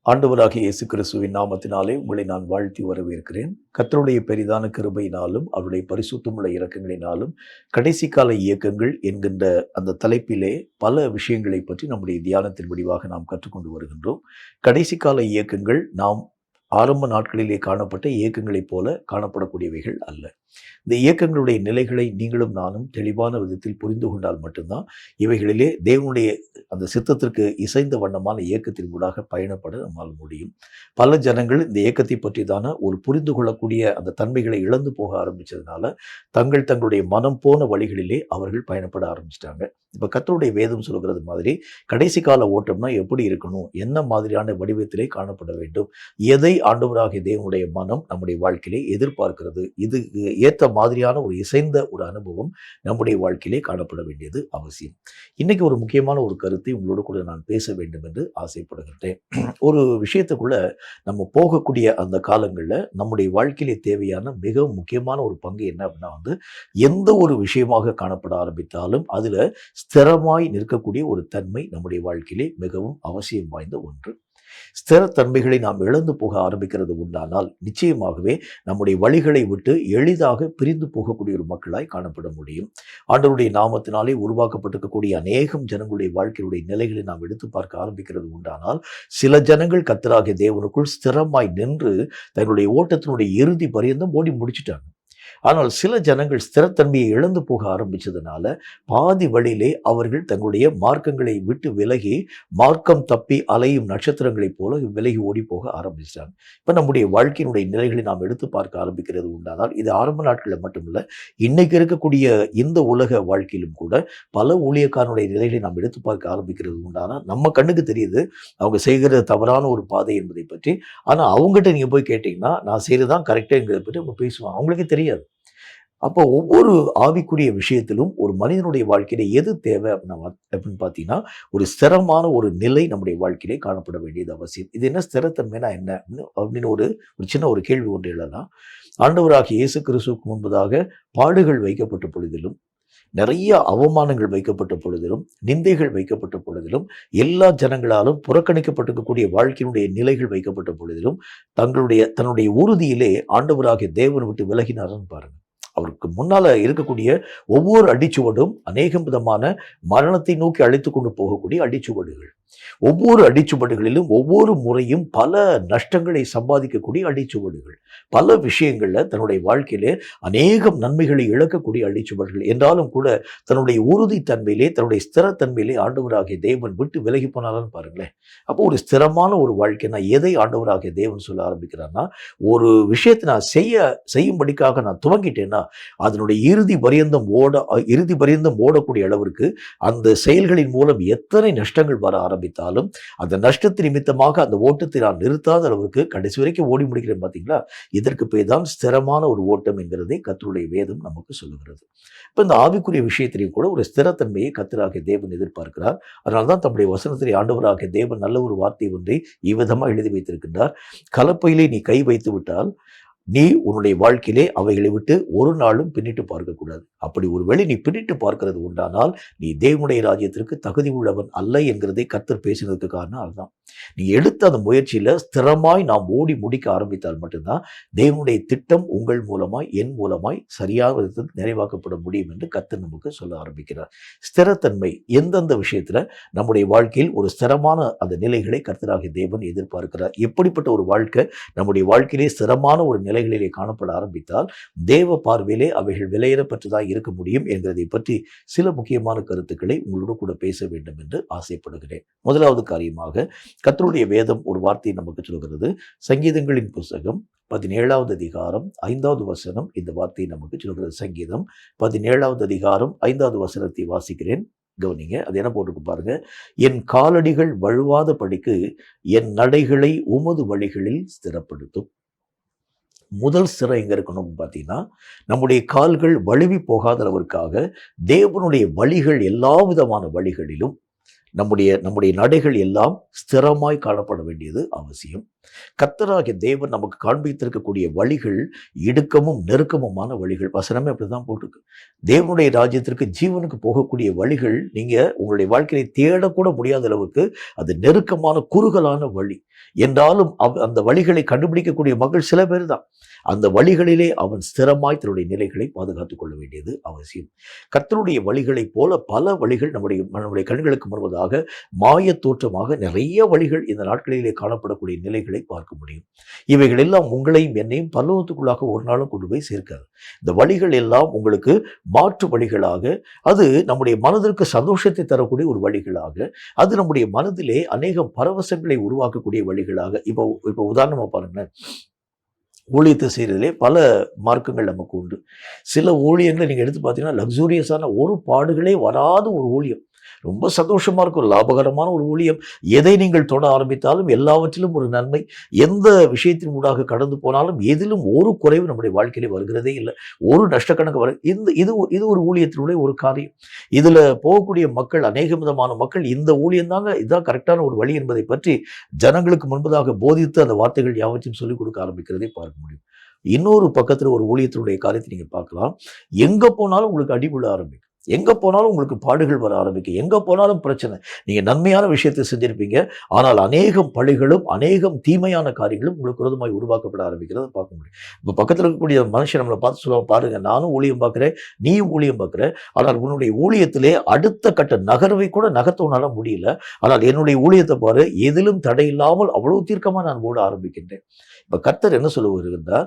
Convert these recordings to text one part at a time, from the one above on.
ஆண்டவராகிய இயேசு கிறிஸ்துவின் நாமத்தினாலே உங்களை நான் வாழ்த்தி வரவேற்கிறேன். கர்த்தருடைய பெரிதான கிருபையினாலும் அவருடைய பரிசுத்தமுள்ள இரக்கங்களினாலும் கடைசி கால இயக்கங்கள் என்கின்ற அந்த தலைப்பிலே பல விஷயங்களை பற்றி நம்முடைய தியானத்தின் முடிவாக நாம் கற்றுக்கொண்டு வருகின்றோம். கடைசி கால இயக்கங்கள் நாம் ஆரம்ப நாட்களிலே காணப்பட்ட இயக்கங்களைப் போல காணப்படக்கூடியவைகள் அல்ல. இந்த இயக்கங்களுடைய நிலைகளை நீங்களும் நானும் தெளிவான விதத்தில் புரிந்து கொண்டால் மட்டும்தான் இவைகளிலே தேவனுடைய அந்த சித்தத்திற்கு இசைந்த வண்ணமான இயக்கத்தின் ஊடாக பயணப்பட நம்மால் முடியும். பல ஜனங்கள் இந்த இயக்கத்தை பற்றிதான ஒரு புரிந்து கொள்ளக்கூடிய அந்த தன்மைகளை இழந்து போக ஆரம்பித்ததுனால தங்களுடைய மனம் போன வழிகளிலே அவர்கள் பயணப்பட ஆரம்பிச்சிட்டாங்க. இப்போ கர்த்தருடைய வேதம் சொல்கிறது மாதிரி கடைசி கால ஓட்டம்னா எப்படி இருக்கணும், என்ன மாதிரியான வடிவத்திலே காணப்பட வேண்டும், எதை ஆண்டவராகிய தேவனுடைய மனம் நம்முடைய வாழ்க்கையிலே எதிர்பார்க்கிறது, இது ஏற்ற மாதிரியான ஒரு இசைந்த ஒரு அனுபவம் நம்முடைய வாழ்க்கையிலே காணப்பட வேண்டியது அவசியம். இன்னைக்கு ஒரு முக்கியமான ஒரு கருத்தை உங்களோடு கூட நான் பேச வேண்டும் என்று ஆசைப்படுகின்றேன். ஒரு விஷயத்துக்குள்ள நம்ம போகக்கூடிய அந்த காலங்களில் நம்முடைய வாழ்க்கையிலே தேவையான மிக முக்கியமான ஒரு பங்கு என்ன அப்படின்னா எந்த ஒரு விஷயமாக காணப்பட ஆரம்பித்தாலும் அதில் ஸ்திரமாய் நிற்கக்கூடிய ஒரு தன்மை நம்முடைய வாழ்க்கையிலே மிகவும் அவசியம் வாய்ந்த ஒன்று. ஸ்திரத்தன்மைகளை நாம் இழந்து போக ஆரம்பிக்கிறது உண்டானால் நிச்சயமாகவே நம்முடைய வழிகளை விட்டு எளிதாக பிரிந்து போகக்கூடிய ஒரு மக்களாய் காணப்பட முடியும். ஆண்டவருடைய நாமத்தினாலே உருவாக்கப்பட்டிருக்கக்கூடிய அநேகம் ஜனங்களுடைய வாழ்க்கையுடைய நிலைகளை நாம் எடுத்து பார்க்க ஆரம்பிக்கிறது உண்டானால் சில ஜனங்கள் கர்த்தராகிய தேவனுக்குள் ஸ்திரமாய் நின்று தங்களுடைய ஓட்டத்தினுடைய இறுதி பரியந்தம் ஓடி முடிச்சிட்டாங்க. ஆனால் சில ஜனங்கள் ஸ்திரத்தன்மையை இழந்து போக ஆரம்பித்ததுனால பாதி வழியிலே அவர்கள் தங்களுடைய மார்க்கங்களை விட்டு விலகி மார்க்கம் தப்பி அலையும் நட்சத்திரங்களைப் போல விலகி ஓடி போக ஆரம்பிச்சிட்டாங்க. இப்போ நம்முடைய வாழ்க்கையினுடைய நிலைகளை நாம் எடுத்து பார்க்க ஆரம்பிக்கிறது உண்டானால் இது ஆரம்ப நாட்களில் மட்டுமில்லை, இன்னைக்கு இருக்கக்கூடிய இந்த உலக வாழ்க்கையிலும் கூட பல ஊழியக்காரனுடைய நிலைகளை நாம் எடுத்து பார்க்க ஆரம்பிக்கிறது உண்டானால் நம்ம கண்ணுக்கு தெரியுது அவங்க செய்கிற தவறான ஒரு பாதை என்பதை பற்றி. ஆனால் அவங்ககிட்ட நீங்கள் போய் கேட்டிங்கன்னா நான் செய்கிறதான் கரெக்டுங்கிறத பற்றி அவங்க பேசுவாங்க, அவங்களுக்கே தெரியாது. அப்போ ஒவ்வொரு ஆவிக்குரிய விஷயத்திலும் ஒரு மனிதனுடைய வாழ்க்கையில எது தேவை அப்படின்னு பார்த்தீங்கன்னா ஒரு ஸ்திரமான ஒரு நிலை நம்முடைய வாழ்க்கையிலே காணப்பட வேண்டியது அவசியம். இது என்ன ஸ்திரத்தன்மைனா என்ன அப்படின்னு ஒரு சின்ன ஒரு கேள்வி ஒன்று எழலாம். ஆண்டவராகிய இயேசு கிறிஸ்துவுக்கு முன்பதாக பாடுகள் வைக்கப்பட்ட பொழுதிலும் நிறைய அவமானங்கள் வைக்கப்பட்ட பொழுதிலும் நிந்தைகள் வைக்கப்பட்ட பொழுதிலும் எல்லா ஜனங்களாலும் புறக்கணிக்கப்பட்டிருக்கக்கூடிய வாழ்க்கையினுடைய நிலைகள் வைக்கப்பட்ட பொழுதிலும் தன்னுடைய உறுதியிலே ஆண்டவராகிய தேவனை விட்டு விலகினார்னு பாருங்க. அவருக்கு முன்னால இருக்கக்கூடிய ஒவ்வொரு அடிச்சுவடும் அநேகம் விதமான மரணத்தை நோக்கி அழைத்து கொண்டு போகக்கூடிய அடிச்சுவடுகள். ஒவ்வொரு அடிச்சுவடுகளிலும் ஒவ்வொரு முறையும் பல நஷ்டங்களை சம்பாதிக்கக்கூடிய அடிச்சுவடுகள். பல விஷயங்கள்ல தன்னுடைய வாழ்க்கையிலே அநேகம் நன்மைகளை இழக்கக்கூடிய அடிச்சுவடுகள் என்றாலும் கூட தன்னுடைய உறுதித்தன்மையிலே தன்னுடைய ஸ்திரத்தன்மையிலே ஆண்டவராகிய தேவன் விட்டு விலகி போனாலும் பாருங்களேன். அப்போ ஒரு ஸ்திரமான ஒரு வாழ்க்கை நான் எதை ஆண்டவராகிய தேவன் சொல்ல ஆரம்பிக்கிறான்னா ஒரு விஷயத்தை நான் செய்யும்படிக்காக நான் துவங்கிட்டேன்னா அதனுடைய இறுதி பரியந்தம் ஓடக்கூடிய அளவிற்கு அந்த செயல்களின் மூலம் எத்தனை நஷ்டங்கள் வர ஆரம்பித்தாலும் அந்த நஷ்டத்தின் நிமித்தமாக அந்த ஓட்டத்தை நான் நிறுத்தாத அளவுக்கு கடைசி வரைக்கும் ஓடி முடிக்கிறேன். பார்த்தீங்களா, இதற்கு பேர் தான் ஸ்திரமான ஒரு ஓட்டம் என்கிறதை கர்த்தருடைய வேதம் நமக்கு சொல்லுகிறது. இப்போ இந்த ஆவிக்குரிய விஷயத்திலையும் கூட ஒரு ஸ்திரத்தன்மையை கர்த்தராகிய தேவன் எதிர்பார்க்கிறார். அதனால்தான் தம்முடைய வசனத்திலே ஆண்டவராகிய தேவன் நல்ல ஒரு வார்த்தை ஒன்றை இவ்விதமாக எழுதி வைத்திருக்கின்றார். கலப்பையிலே நீ கை வைத்து விட்டால் நீ உன்னுடைய வாழ்க்கையிலே அவைகளை விட்டு ஒரு நாளும் பின்னிட்டு பார்க்கக்கூடாது. அப்படி ஒருவேளை நீ பின்னிட்டு பார்க்கிறது உண்டானால் நீ தேவனுடைய ராஜ்யத்திற்கு தகுதி உள்ளவன் அல்ல என்கிறதை கர்த்தர் பேசினதுக்கு காரணம் அதுதான். நீ எடுத்த அந்த முயற்சியில ஸ்திரமாய் நாம் ஓடி முடிக்க ஆரம்பித்தால் மட்டும்தான் தேவனுடைய திட்டம் உங்கள் மூலமாய் என் மூலமாய் சரியாக விதத்தில் நிறைவாக்கப்பட முடியும் என்று கர்த்தர் நமக்கு சொல்ல ஆரம்பிக்கிறார். ஸ்திரத்தன்மை எந்தெந்த விஷயத்துல நம்முடைய வாழ்க்கையில் ஒரு ஸ்திரமான அந்த நிலைகளை கர்த்தராகிய தேவன் எதிர்பார்க்கிறார். எப்படிப்பட்ட ஒரு வாழ்க்கை நம்முடைய வாழ்க்கையிலே ஸ்திரமான ஒரு நிலைகளிலே காணப்பட ஆரம்பித்தால் தேவ பார்வையிலே அவைகள் விலையேறப்பட்டதாக இருக்க முடியும் என்கிறதை பற்றி சில முக்கியமான கருத்துக்களை உங்களோடு கூட பேச வேண்டும் என்று ஆசைப்படுகிறேன். முதலாவது காரியமாக கர்த்தருடைய வேதம் ஒரு வார்த்தையை நமக்கு சொல்கிறது. சங்கீதங்களின் புஸ்தகம் 17வது அதிகாரம் 5வது வசனம் இந்த வார்த்தையை நமக்கு சொல்கிறது. சங்கீதம் 17வது அதிகாரம் 5வது வசனத்தை வாசிக்கிறேன், கவனிங்க. அது என்ன போட்டுக்கு பாருங்க. என் காலடிகள் வழுவாத படிக்கு என் நடைகளை உமது வழிகளில் ஸ்திரப்படுத்தும். முதல் ஸ்திரம் எங்க இருக்கணும் பார்த்தீங்கன்னா நம்முடைய கால்கள் வழுவி போகாத அளவிற்காக தேவனுடைய வழிகள் எல்லா விதமான வழிகளிலும் நம்முடைய நடைகள் எல்லாம் ஸ்திரமாய் காணப்பட வேண்டியது அவசியம். கர்த்தராகிய தேவன் நமக்கு காண்பித்திருக்கக்கூடிய வழிகள் இடுக்கமும் நெருக்கமுமான வழிகள். வசனமே அப்படிதான் போட்டிருக்கு. தேவனுடைய ராஜ்யத்திற்கு ஜீவனுக்கு போகக்கூடிய வழிகள் நீங்க உங்களுடைய வாழ்க்கையை தேடக்கூட முடியாத அளவுக்கு அது நெருக்கமான குறுகலான வழி என்றாலும் அந்த வழிகளை கண்டுபிடிக்கக்கூடிய மக்கள் சில பேர் தான். அந்த வழிகளிலே அவன் ஸ்திரமாய் தன்னுடைய நிலைகளை பாதுகாத்துக் கொள்ள வேண்டியது அவசியம். கர்த்தருடைய வழிகளைப் போல பல வழிகள் நம்முடைய கண்களுக்கு முன்பதாக மாய தோற்றமாக நிறைய வழிகள் இந்த நாட்களிலே காணப்படக்கூடிய நிலைகளை பார்க்க முடியும். இவைகள் எல்லாம் உங்களையும் என்னையும் பரலோகத்துக்குள்ளாக ஒரு நாளும் கொண்டு போய் சேர்க்காது. இந்த வழிகள் எல்லாம் உங்களுக்கு மாற்று வழிகளாக, அது நம்முடைய மனதிற்கு சந்தோஷத்தை தரக்கூடிய ஒரு வழிகளாக, அது நம்முடைய மனதிலே அநேகம் பரவசங்களை உருவாக்கக்கூடிய வழிகளாக. இப்போ உதாரணமா பாருங்களேன், ஊழியத்தை செய்கிறதுலே பல மார்க்கங்கள் நமக்கு உண்டு. சில ஊழியங்களை நீங்கள் எடுத்து பார்த்தீங்கன்னா லக்ஸூரியஸான ஒரு பாடுகளே வராத ஒரு ஊழியம், ரொம்ப சந்தோஷமாக இருக்கும், லாபகரமான ஒரு ஊழியம். எதை நீங்கள் தொட ஆரம்பித்தாலும் எல்லாவற்றிலும் ஒரு நன்மை, எந்த விஷயத்தின் ஊடாக கடந்து போனாலும் எதிலும் ஒரு குறைவு நம்முடைய வாழ்க்கையிலே வருகிறதே இல்லை, ஒரு நஷ்டக்கணக்கு இது ஒரு ஊழியத்தினுடைய ஒரு காரியம். இதில் போகக்கூடிய மக்கள், அநேக விதமான மக்கள் இந்த ஊழியம் தாங்க, இதுதான் கரெக்டான ஒரு வழி என்பதை பற்றி ஜனங்களுக்கு முன்பதாக போதித்து அந்த வார்த்தைகள் யாவற்றையும் சொல்லிக் கொடுக்க ஆரம்பிக்கிறதை பார்க்க முடியும். இன்னொரு பக்கத்தில் ஒரு ஊழியத்தினுடைய காரியத்தை நீங்கள் பார்க்கலாம். எங்கே போனாலும் உங்களுக்கு அடிபட ஆரம்பிக்கும், எங்கே போனாலும் உங்களுக்கு பாடுகள் வர ஆரம்பிக்கும், எங்கே போனாலும் பிரச்சனை. நீங்கள் நன்மையான விஷயத்தை செஞ்சிருப்பீங்க, ஆனால் அநேகம் பழிகளும் அநேகம் தீமையான காரியங்களும் உங்களுக்கு விரோதமாய் உருவாக்கப்பட ஆரம்பிக்கிறத பார்க்க முடியும். இப்போ பக்கத்தில் இருக்கக்கூடிய மனுஷன் நம்மளை பார்த்து சொல்லுவாங்க, பாருங்க நானும் ஊழியம் பார்க்குறேன், நீயும் ஊழியம் பார்க்குற, ஆனால் உன்னுடைய ஊழியத்திலே அடுத்த கட்ட நகர்வை கூட நகர்த்தவனால முடியல, ஆனால் என்னுடைய ஊழியத்தை பாரு, எதிலும் தடை இல்லாமல் அவ்வளவு தீர்க்கமாக நான் ஓட ஆரம்பிக்கின்றேன். இப்போ கர்த்தர் என்ன சொல்லுவாருன்னா,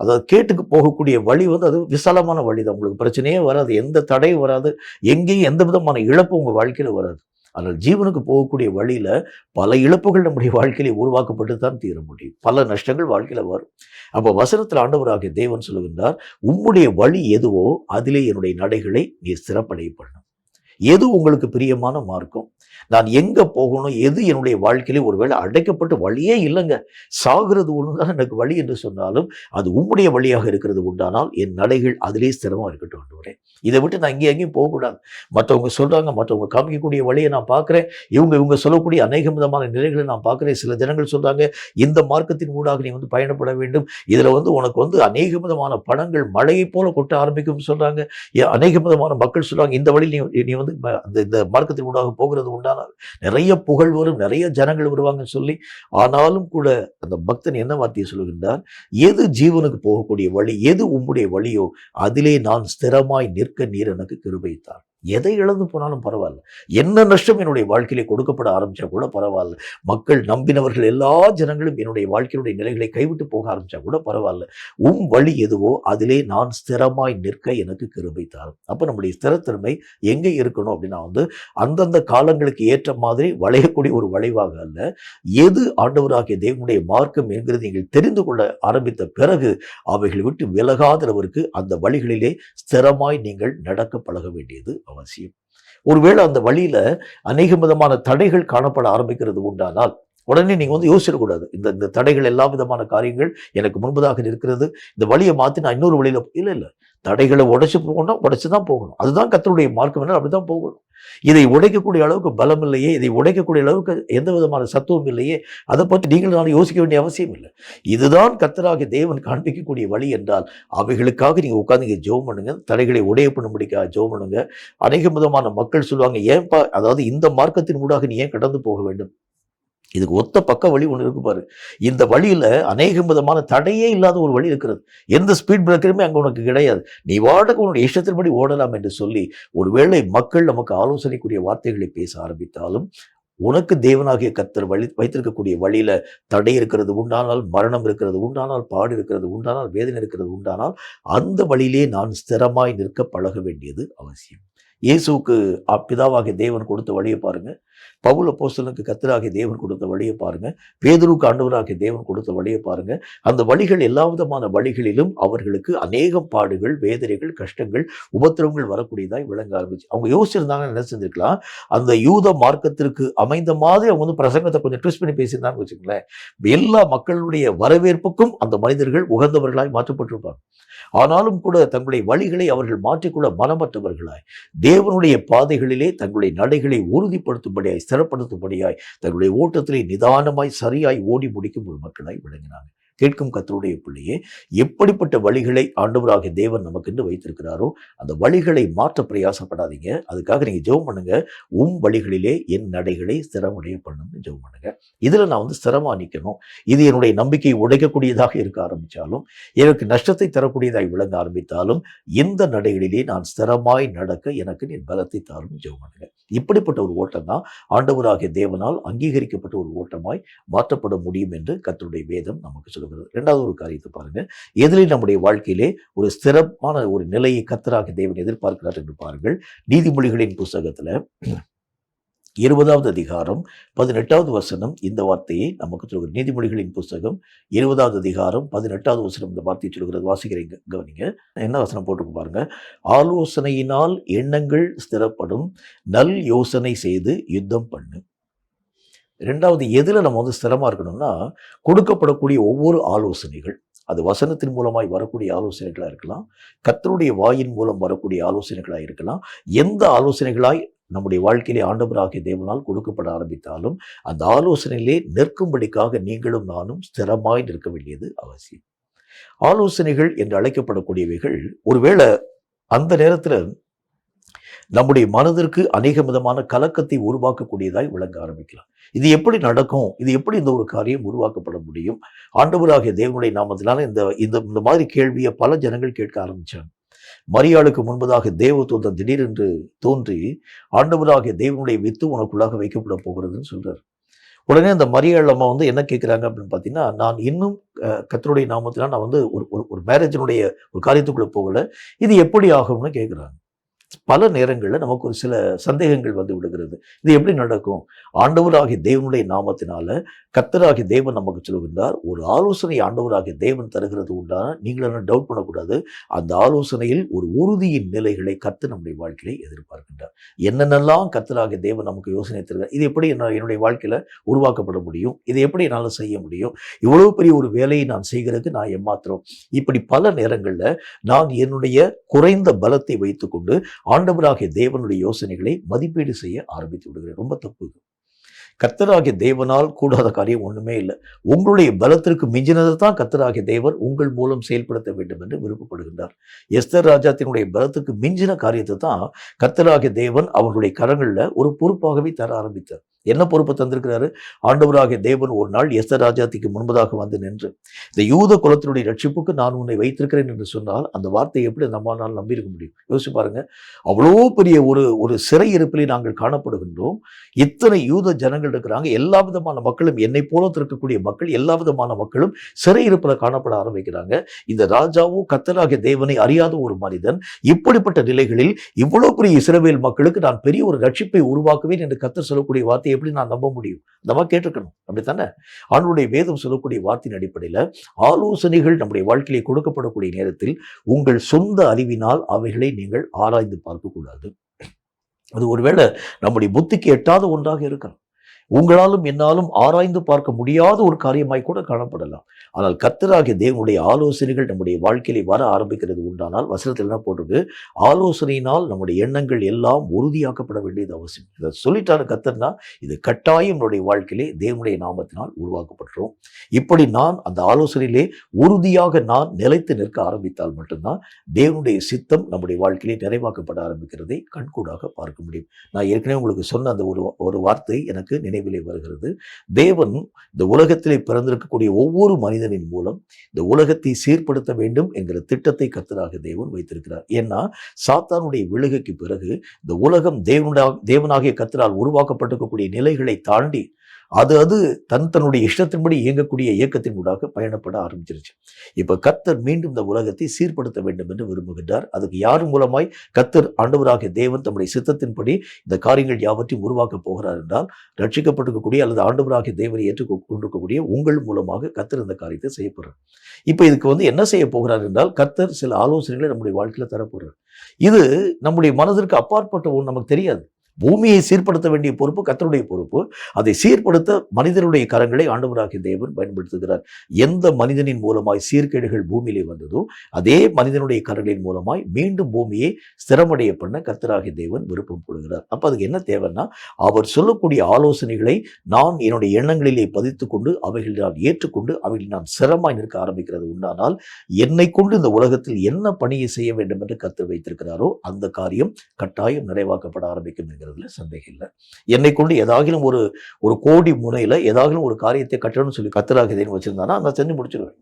அதாவது கேட்டுக்கு போகக்கூடிய வழி அது விசாலமான வழி தான், உங்களுக்கு பிரச்சனையே வராது, எந்த தடையும் வராது, எங்கேயும் எந்த விதமான இழப்பு உங்கள் வாழ்க்கையில் வராது. ஆனால் ஜீவனுக்கு போகக்கூடிய வழியில் பல இழப்புகள் நம்முடைய வாழ்க்கையில உருவாக்கப்பட்டு தான் தீர முடியும், பல நஷ்டங்கள் வாழ்க்கையில் வரும். அப்போ வசனத்தில் ஆண்டவராகிய தேவன் சொல்லுகின்றார், உம்முடைய வழி எதுவோ அதிலே என்னுடைய நடைகளை நீ சிறப்படைய பண்ணும். எது உங்களுக்கு பிரியமான மார்க்கம், நான் எங்கே போகணும், எது என்னுடைய வாழ்க்கையிலே ஒருவேளை அடைக்கப்பட்டு வழியே இல்லைங்க, சாகிறது ஒன்றுதான் எனக்கு வழி என்று சொன்னாலும் அது உம்முடைய வழியாக இருக்கிறது உண்டானால் என் நடைகள் அதிலே ஸ்திரமாக இருக்கட்டும் ஆண்டவரே. இதை விட்டு நான் எங்கேயும் போகக்கூடாது. மற்றவங்க சொல்கிறாங்க, மற்றவங்க காமிக்கக்கூடிய வழியை நான் பார்க்குறேன், இவங்க சொல்லக்கூடிய அநேக விதமான நிலைகளை நான் பார்க்குறேன். சில ஜனங்கள் சொல்கிறாங்க, இந்த மார்க்கத்தின் ஊடாக நீ பயணப்பட வேண்டும், இதில் உனக்கு அநேக விதமான பணங்கள் மழையை போல கொட்ட ஆரம்பிக்கும் சொல்கிறாங்க. அநேக விதமான மக்கள் சொல்கிறாங்க, இந்த வழியில் நீ இந்த மார்க்கத்தின் ஊடாக போகிறது உண்டானால் நிறைய புகழ் வரும், நிறைய ஜனங்கள் வருவாங்கன்னு சொல்லி. ஆனாலும் கூட அந்த பக்தன் என்ன வார்த்தையை சொல்லுகின்றார், எது ஜீவனுக்கு போகக்கூடிய வழி, எது உம்முடைய வழியோ அதிலே நான் ஸ்திரமாய் நிற்க நீர் எனக்கு கிருபைத்தார். எதை இழந்து போனாலும் பரவாயில்ல, என்ன நஷ்டம் என்னுடைய வாழ்க்கையிலே கொடுக்கப்பட ஆரம்பிச்சா கூட பரவாயில்ல, மக்கள் நம்பினவர்கள் எல்லா ஜனங்களும் என்னுடைய வாழ்க்கையினுடைய நிலைகளை கைவிட்டு போக ஆரம்பிச்சா கூட பரவாயில்ல, உம் வழி எதுவோ அதிலே நான் ஸ்திரமாய் நிற்க எனக்கு கிருபை தாரும். அப்போ நம்முடைய ஸ்திரத்தன்மை எங்கே இருக்கணும் அப்படின்னா அந்தந்த காலங்களுக்கு ஏற்ற மாதிரி வளையக்கூடிய ஒரு வளைவாக அல்ல, எது ஆண்டவராகிய தேவனுடைய மார்க்கம் என்கிறது நீங்கள் தெரிந்து கொள்ள ஆரம்பித்த பிறகு அவைகளை விட்டு விலகாதவருக்கு அந்த வழிகளிலே ஸ்திரமாய் நீங்கள் நடக்க பழக வேண்டியது அவசியம். ஒருவேளை அந்த வழியில அநேக விதமான தடைகள் காணப்பட ஆரம்பிக்கிறது உண்டானால் உடனே நீங்க யோசிச்சிடக்கூடாது, இந்த தடைகள் எல்லா விதமான காரியங்கள் எனக்கு முன்பதாக இருக்கிறது, இந்த வழியை மாற்றி நான் இன்னொரு வழியில இல்லை, தடைகளை உடைச்சு போகணும், உடைச்சுதான் போகணும். அதுதான் கர்த்தருடைய மார்க்கம், என்ன அப்படிதான் போகணும். இதை உடைக்கக்கூடிய அளவுக்கு பலம் இல்லையே, இதை உடைக்கக்கூடிய அளவுக்கு எந்த விதமான சத்துவம் இல்லையே, அதை பற்றி நீங்கள் நான் யோசிக்க வேண்டிய அவசியம் இல்லை. இதுதான் கர்த்தராகிய தேவன் காண்பிக்கக்கூடிய வழி என்றால் அவைகளுக்காக நீங்க உட்கார்ந்து இங்கே ஜெபம் பண்ணுங்க, தடைகளை உடைய பண்ணும்படிக்காக ஜெபம் பண்ணுங்க. அநேக விதமான மக்கள் சொல்லுவாங்க, ஏன்பா, அதாவது இந்த மார்க்கத்தின் ஊடாக நீ ஏன் கடந்து போக வேண்டும், இதுக்கு ஒத்த பக்க வழி ஒன்று இருக்கு பாரு, இந்த வழியில அநேக விதமான தடையே இல்லாத ஒரு வழி இருக்கிறது, எந்த ஸ்பீட் பிரேக்கருமே அங்கே உனக்கு கிடையாது, நீ வாடகை உன்னுடைய இஷ்டத்தின்படி ஓடலாம் என்று சொல்லி ஒருவேளை மக்கள் நமக்கு ஆலோசனைக்குரிய வார்த்தைகளை பேச ஆரம்பித்தாலும் உனக்கு தேவனாகிய கர்த்தர் வைத்திருக்கக்கூடிய வழியில தடை இருக்கிறது உண்டானால், மரணம் இருக்கிறது உண்டானால், பாடு இருக்கிறது உண்டானால், வேதனை இருக்கிறது உண்டானால் அந்த வழியிலே நான் ஸ்திரமாய் நிற்க பழக வேண்டியது அவசியம். இயேசுவுக்கு பிதாவாகிய தேவன் கொடுத்த வழியை பாருங்க, பவுல் அப்போஸ்தலனுக்கு கர்த்தராகிய தேவன் கொடுத்த வழியை பாருங்க, பேதுருக்கு ஆண்டவராகிய தேவன் கொடுத்த வழியை பாருங்க. அந்த வழிகள் எல்லா விதமான வழிகளிலும் அவர்களுக்கு அநேக பாடுகள், வேதனைகள், கஷ்டங்கள், உபத்திரவங்கள் வரக்கூடியதாய் விளங்க ஆரம்பிச்சு. அவங்க யோசிச்சிருந்தாங்க, என்ன செஞ்சிருக்கலாம், அந்த யூத மார்க்கத்திற்கு அமைந்த மாதிரி அவங்க பிரசங்கத்தை கொஞ்சம் ட்விஸ்ட் பண்ணி பேசியிருந்தாங்க வச்சுக்கோங்களேன், எல்லா மக்களுடைய வரவேற்புக்கும் அந்த மனிதர்கள் உகந்தவர்களாய் மாற்றப்பட்டிருப்பாங்க. ஆனாலும் கூட தங்களுடைய வழிகளை அவர்கள் மாற்றிக்கொள்ள மனமற்றவர்களாய் தேவனுடைய பாதைகளிலே தங்களுடைய நடைகளை உறுதிப்படுத்தும்படியாய், ஸ்திரப்படுத்தும்படியாய், தங்களுடைய ஓட்டத்திலே நிதானமாய் சரியாய் ஓடி முடிக்கும் ஒரு மக்களாய் விளங்கினாங்க. கேட்கும் கர்த்தருடைய பிள்ளையே, எப்படிப்பட்ட வழிகளை ஆண்டவராகிய தேவன் நமக்கென்று வைத்திருக்கிறாரோ அந்த வழிகளை மாற்ற பிரயாசப்படாதீங்க. அதுக்காக நீங்க ஜெபம் பண்ணுங்க. வழிகளிலே என் நடைகளை ஸ்திரமடைய பண்ணணும்னு ஜெபம் பண்ணுங்க. இதுல நான் ஸ்திரமா நிற்கணும். இது என்னுடைய நம்பிக்கையை உடைக்கக்கூடியதாக இருக்க ஆரம்பித்தாலும், எனக்கு நஷ்டத்தை தரக்கூடியதாய் விளங்க ஆரம்பித்தாலும், இந்த நடைகளிலே நான் ஸ்திரமாய் நடக்க எனக்கு நீ பலத்தை தாரும் ஜெபம் பண்ணுங்க. இப்படிப்பட்ட ஒரு ஓட்டம் தான் ஆண்டவராகிய தேவனால் அங்கீகரிக்கப்பட்ட ஒரு ஓட்டமாய் மாற்றப்பட முடியும் என்று கர்த்தருடைய வேதம் நமக்கு சொல்லுகிறது. இரண்டாவது ஒரு காரியத்தை பாருங்க. எதிலே நம்முடைய வாழ்க்கையிலே ஒரு ஸ்திரமான ஒரு நிலையை கர்த்தராகிய தேவன் எதிர்பார்க்கிறார் என்று பாருங்கள். நீதிமொழிகளின் புஸ்தகத்துல 20வது அதிகாரம் 18வது வசனம் இந்த வார்த்தையை நமக்கு சொல்கிறது. நீதிமொழிகளின் புஸ்தகம் 20வது அதிகாரம் 18வது வசனம் இந்த வார்த்தையை சொல்கிறது. வாசிக்கிறீங்க, கவனிங்க. என்ன வசனம் போட்டு பாருங்க. ஆலோசனையினால் எண்ணங்கள் ஸ்திரப்படும், நல் யோசனை செய்து யுத்தம் பண்ணு. இரண்டாவது, எதுல நம்ம ஸ்திரமா இருக்கணும்னா, கொடுக்கப்படக்கூடிய ஒவ்வொரு ஆலோசனைகள், அது வசனத்தின் மூலமாய் வரக்கூடிய ஆலோசனைகளாக இருக்கலாம், கர்த்தருடைய வாயின் மூலம் வரக்கூடிய ஆலோசனைகளாக இருக்கலாம். எந்த ஆலோசனைகளாய் நம்முடைய வாழ்க்கையிலே ஆண்டவராகிய தேவனால் கொடுக்கப்பட ஆரம்பித்தாலும் அந்த ஆலோசனையிலே நிற்கும்படிக்காக நீங்களும் நானும் ஸ்திரமாய் நிற்க வேண்டியது அவசியம். ஆலோசனைகள் என்று அழைக்கப்படக்கூடியவைகள் ஒருவேளை அந்த நேரத்தில் நம்முடைய மனதிற்கு அநேக விதமான கலக்கத்தை உருவாக்கக்கூடியதாய் விளங்க ஆரம்பிக்கலாம். இது எப்படி நடக்கும்? இது எப்படி இந்த ஒரு காரியம் உருவாக்கப்பட முடியும்? ஆண்டவராகிய தேவனுடைய நாமத்தினால இந்த மாதிரி கேள்வியை பல ஜனங்கள் கேட்க ஆரம்பிச்சாங்க. மரியாளுக்கு முன்பதாக தேவதூதன் திடீரென்று தோன்றி ஆண்டவராகிய தேவனுடைய வித்து உனக்குள்ளாக வைக்கப்பட போகிறதுன்னு சொல்றாரு. உடனே அந்த மரியாள் அம்மா என்ன கேட்குறாங்க அப்படின்னு பார்த்தீங்கன்னா, நான் இன்னும் கர்த்தருடைய நாமத்தினால் நான் ஒரு மேரேஜினுடைய ஒரு காரியத்துக்குள்ளே போகலை, இது எப்படி ஆகும்னு கேட்குறாங்க. பல நேரங்களில் நமக்கு ஒரு சில சந்தேகங்கள் விடுகிறது. இது எப்படி நடக்கும்? ஆண்டவராகிய தேவனுடைய நாமத்தினால கர்த்தராகிய தேவன் நமக்கு சொல்லுகின்றார். ஒரு ஆலோசனை ஆண்டவராகிய தேவன் தருகிறது உண்டான நீங்களும் டவுட் பண்ணக்கூடாது. அந்த ஆலோசனையில் ஒரு உறுதியின் நிலைகளை கர்த்தர் நம்முடைய வாழ்க்கையை எதிர்பார்க்கின்றார். என்னென்னலாம் கர்த்தராகிய தேவன் நமக்கு யோசனை தருகிறார், இது எப்படி என்னுடைய வாழ்க்கையில உருவாக்கப்பட முடியும், இதை எப்படி என்னால் செய்ய முடியும், இவ்வளவு பெரிய ஒரு வேலையை நான் செய்கிறதுக்கு நான் ஏமாத்திரம், இப்படி பல நேரங்களில் நான் என்னுடைய குறைந்த பலத்தை வைத்துக்கொண்டு ஆண்டவராகிய தேவனுடைய யோசனைகளை மதிப்பீடு செய்ய ஆரம்பித்து விடுகிறேன். ரொம்ப தப்பு. கர்த்தராகிய தேவனால் கூடாத காரியம் ஒண்ணுமே இல்லை. உங்களுடைய பலத்திற்கு மிஞ்சினதை தான் கர்த்தராகிய தேவன் உங்கள் மூலம் செயல்படுத்த வேண்டும் என்று விருப்பப்படுகின்றார். எஸ்தர் ராஜாத்தினுடைய பலத்துக்கு மிஞ்சின காரியத்தை தான் கர்த்தராகிய தேவன் அவர்களுடைய கரங்களில் ஒரு பொறுப்பாகவே தர ஆரம்பித்தார். என்ன பொறுப்பை தந்திருக்கிறாரு? ஆண்டவராகிய தேவன் ஒரு நாள் எஸ்தர் ராஜாத்திக்கு முன்பதாக வந்து நின்று, இந்த யூத குலத்தினுடைய ரட்சிப்புக்கு நான் உன்னை வைத்திருக்கிறேன் என்று சொன்னால் அந்த வார்த்தையை எப்படி நம்மால் நம்பியிருக்க முடியும்? யோசிச்சு பாருங்க. அவ்வளோ பெரிய ஒரு சிறையிருப்பிலே நாங்கள் காணப்படுகின்றோம். இத்தனை யூத ஜனங்கள் இருக்கிறாங்க. எல்லா விதமான மக்களும், என்னை போல இருக்கக்கூடிய மக்கள், எல்லா விதமான மக்களும் சிறையிருப்பில் காணப்பட ஆரம்பிக்கிறாங்க. இந்த ராஜாவோ கர்த்தராகிய தேவனை அறியாத ஒரு மனிதன். இப்படிப்பட்ட நிலைகளில் இவ்வளவு பெரிய இஸ்ரவேல் மக்களுக்கு நான் பெரிய ஒரு ரட்சிப்பை உருவாக்குவேன் என்று கர்த்தர் சொல்லக்கூடிய வார்த்தை எப்படி நான் நம்ப முடியும்? நம்ம கேட்டிருக்கணும், அப்படித்தானே? ஆண்டவருடைய வேதம் சொல்லக்கூடிய வார்த்தையின் அடிப்படையில் ஆலோசனைகள் நம்முடைய வாழ்க்கையிலே கொடுக்கப்படக்கூடிய நேரத்தில் உங்கள் சொந்த அறிவினால் அவைகளை நீங்கள் ஆராய்ந்து பார்க்கக்கூடாது. அது ஒருவேளை நம்முடைய புத்திக்கு எட்டாத ஒன்றாக இருக்கலாம். உங்களாலும் என்னாலும் ஆராய்ந்து பார்க்க முடியாத ஒரு காரியமாய் கூட காணப்படலாம். ஆனால் கர்த்தராகிய தேவனுடைய ஆலோசனைகள் நம்முடைய வாழ்க்கையிலே வர ஆரம்பிக்கிறது உண்டானால், வசனத்தில் என்ன போட்டிருக்கு? ஆலோசனையினால் நம்முடைய எண்ணங்கள் எல்லாம் உறுதியாக்கப்பட வேண்டியது அவசியம். இதை சொல்லிட்டாரு கர்த்தர்னா, இது கட்டாயம் நம்முடைய வாழ்க்கையிலே தேவனுடைய நாமத்தினால் உருவாக்கப்பட்டுரும். இப்படி நான் அந்த ஆலோசனையிலே உறுதியாக நான் நிலைத்து நிற்க ஆரம்பித்தால் மட்டும்தான் தேவனுடைய சித்தம் நம்முடைய வாழ்க்கையிலே நிறைவாக்கப்பட ஆரம்பிக்கிறதை கண்கூடாக பார்க்க முடியும். நான் ஏற்கனவே உங்களுக்கு சொன்ன அந்த ஒரு வார்த்தை எனக்கு நினைவிலே வருகிறது. தேவன் இந்த உலகத்திலே பிறந்திருக்கக்கூடிய ஒவ்வொரு மனிதனின் மூலம் இந்த உலகத்தை சீர்படுத்த வேண்டும் என்கிற திட்டத்தை கர்த்தராகிய தேவன் வைத்திருக்கிறார். ஏன்னா சாத்தானுடைய விழுகைக்கு பிறகு இந்த உலகம் தேவனாகிய கர்த்தரால் உருவாக்கப்பட்டிருக்கக்கூடிய நிலைகளை தாண்டி அது தன்னுடைய இஷ்டத்தின்படி இயங்கக்கூடிய இயக்கத்தின் ஊடாக பயணப்பட ஆரம்பிச்சிருச்சு. இப்ப கர்த்தர் மீண்டும் இந்த உலகத்தை சீர்படுத்த வேண்டும் என்று விரும்புகின்றார். அதுக்கு யார் மூலமாய்? கர்த்தர் ஆண்டவராகிய தேவன் தம்முடைய சித்தத்தின்படி இந்த காரியங்கள் யாவற்றையும் உருவாக்க போகிறார் என்றால், ரட்சிக்கப்பட்டிருக்கக்கூடிய அல்லது ஆண்டவராகிய தேவனை ஏற்றுக்கொண்டிருக்கக்கூடிய உங்கள் மூலமாக கர்த்தர் இந்த காரியத்தை செய்ய போறார். இப்ப இதுக்கு என்ன செய்ய போகிறார் என்றால், கர்த்தர் சில ஆலோசனைகளை நம்முடைய வாழ்க்கையில தரப்போறார். இது நம்முடைய மனதிற்கு அப்பாற்பட்ட ஒன்று, நமக்கு தெரியாது. பூமியை சீர்படுத்த வேண்டிய பொறுப்பு கர்த்தருடைய பொறுப்பு. அதை சீர்படுத்த மனிதனுடைய கரங்களை ஆண்டவராகிய தேவன் பயன்படுத்துகிறார். எந்த மனிதனின் மூலமாய் சீர்கேடுகள் பூமியிலே வந்ததோ அதே மனிதனுடைய கரங்களின் மூலமாய் மீண்டும் பூமியை ஸ்திரமடைய பண்ண கர்த்தராகிய தேவன் விருப்பம் கொள்கிறார். அப்ப அதுக்கு என்ன தேவைன்னா, அவர் சொல்லக்கூடிய ஆலோசனைகளை நான் என்னுடைய எண்ணங்களிலே பதித்துக் கொண்டு அவைகளை நான் ஏற்றுக்கொண்டு அவைகளை நான் சிரமாய் நிற்க ஆரம்பிக்கிறது உண்டானால், என்னை கொண்டு இந்த உலகத்தில் என்ன பணியை செய்ய வேண்டும் என்று கர்த்தர் வைத்திருக்கிறாரோ அந்த காரியம் கட்டாயம் நிறைவாக்கப்பட ஆரம்பிக்கும் என்கிறதுல சந்தேகம் இல்லை. என்னை கொண்டு ஏதாகிலும் ஒரு கோடி முனையில ஏதாகிலும் ஒரு காரியத்தை கட்டணும்னு சொல்லி கர்த்தராகிய தேவன் வச்சிருந்தானா நான் செஞ்சு முடிச்சிருவேன்.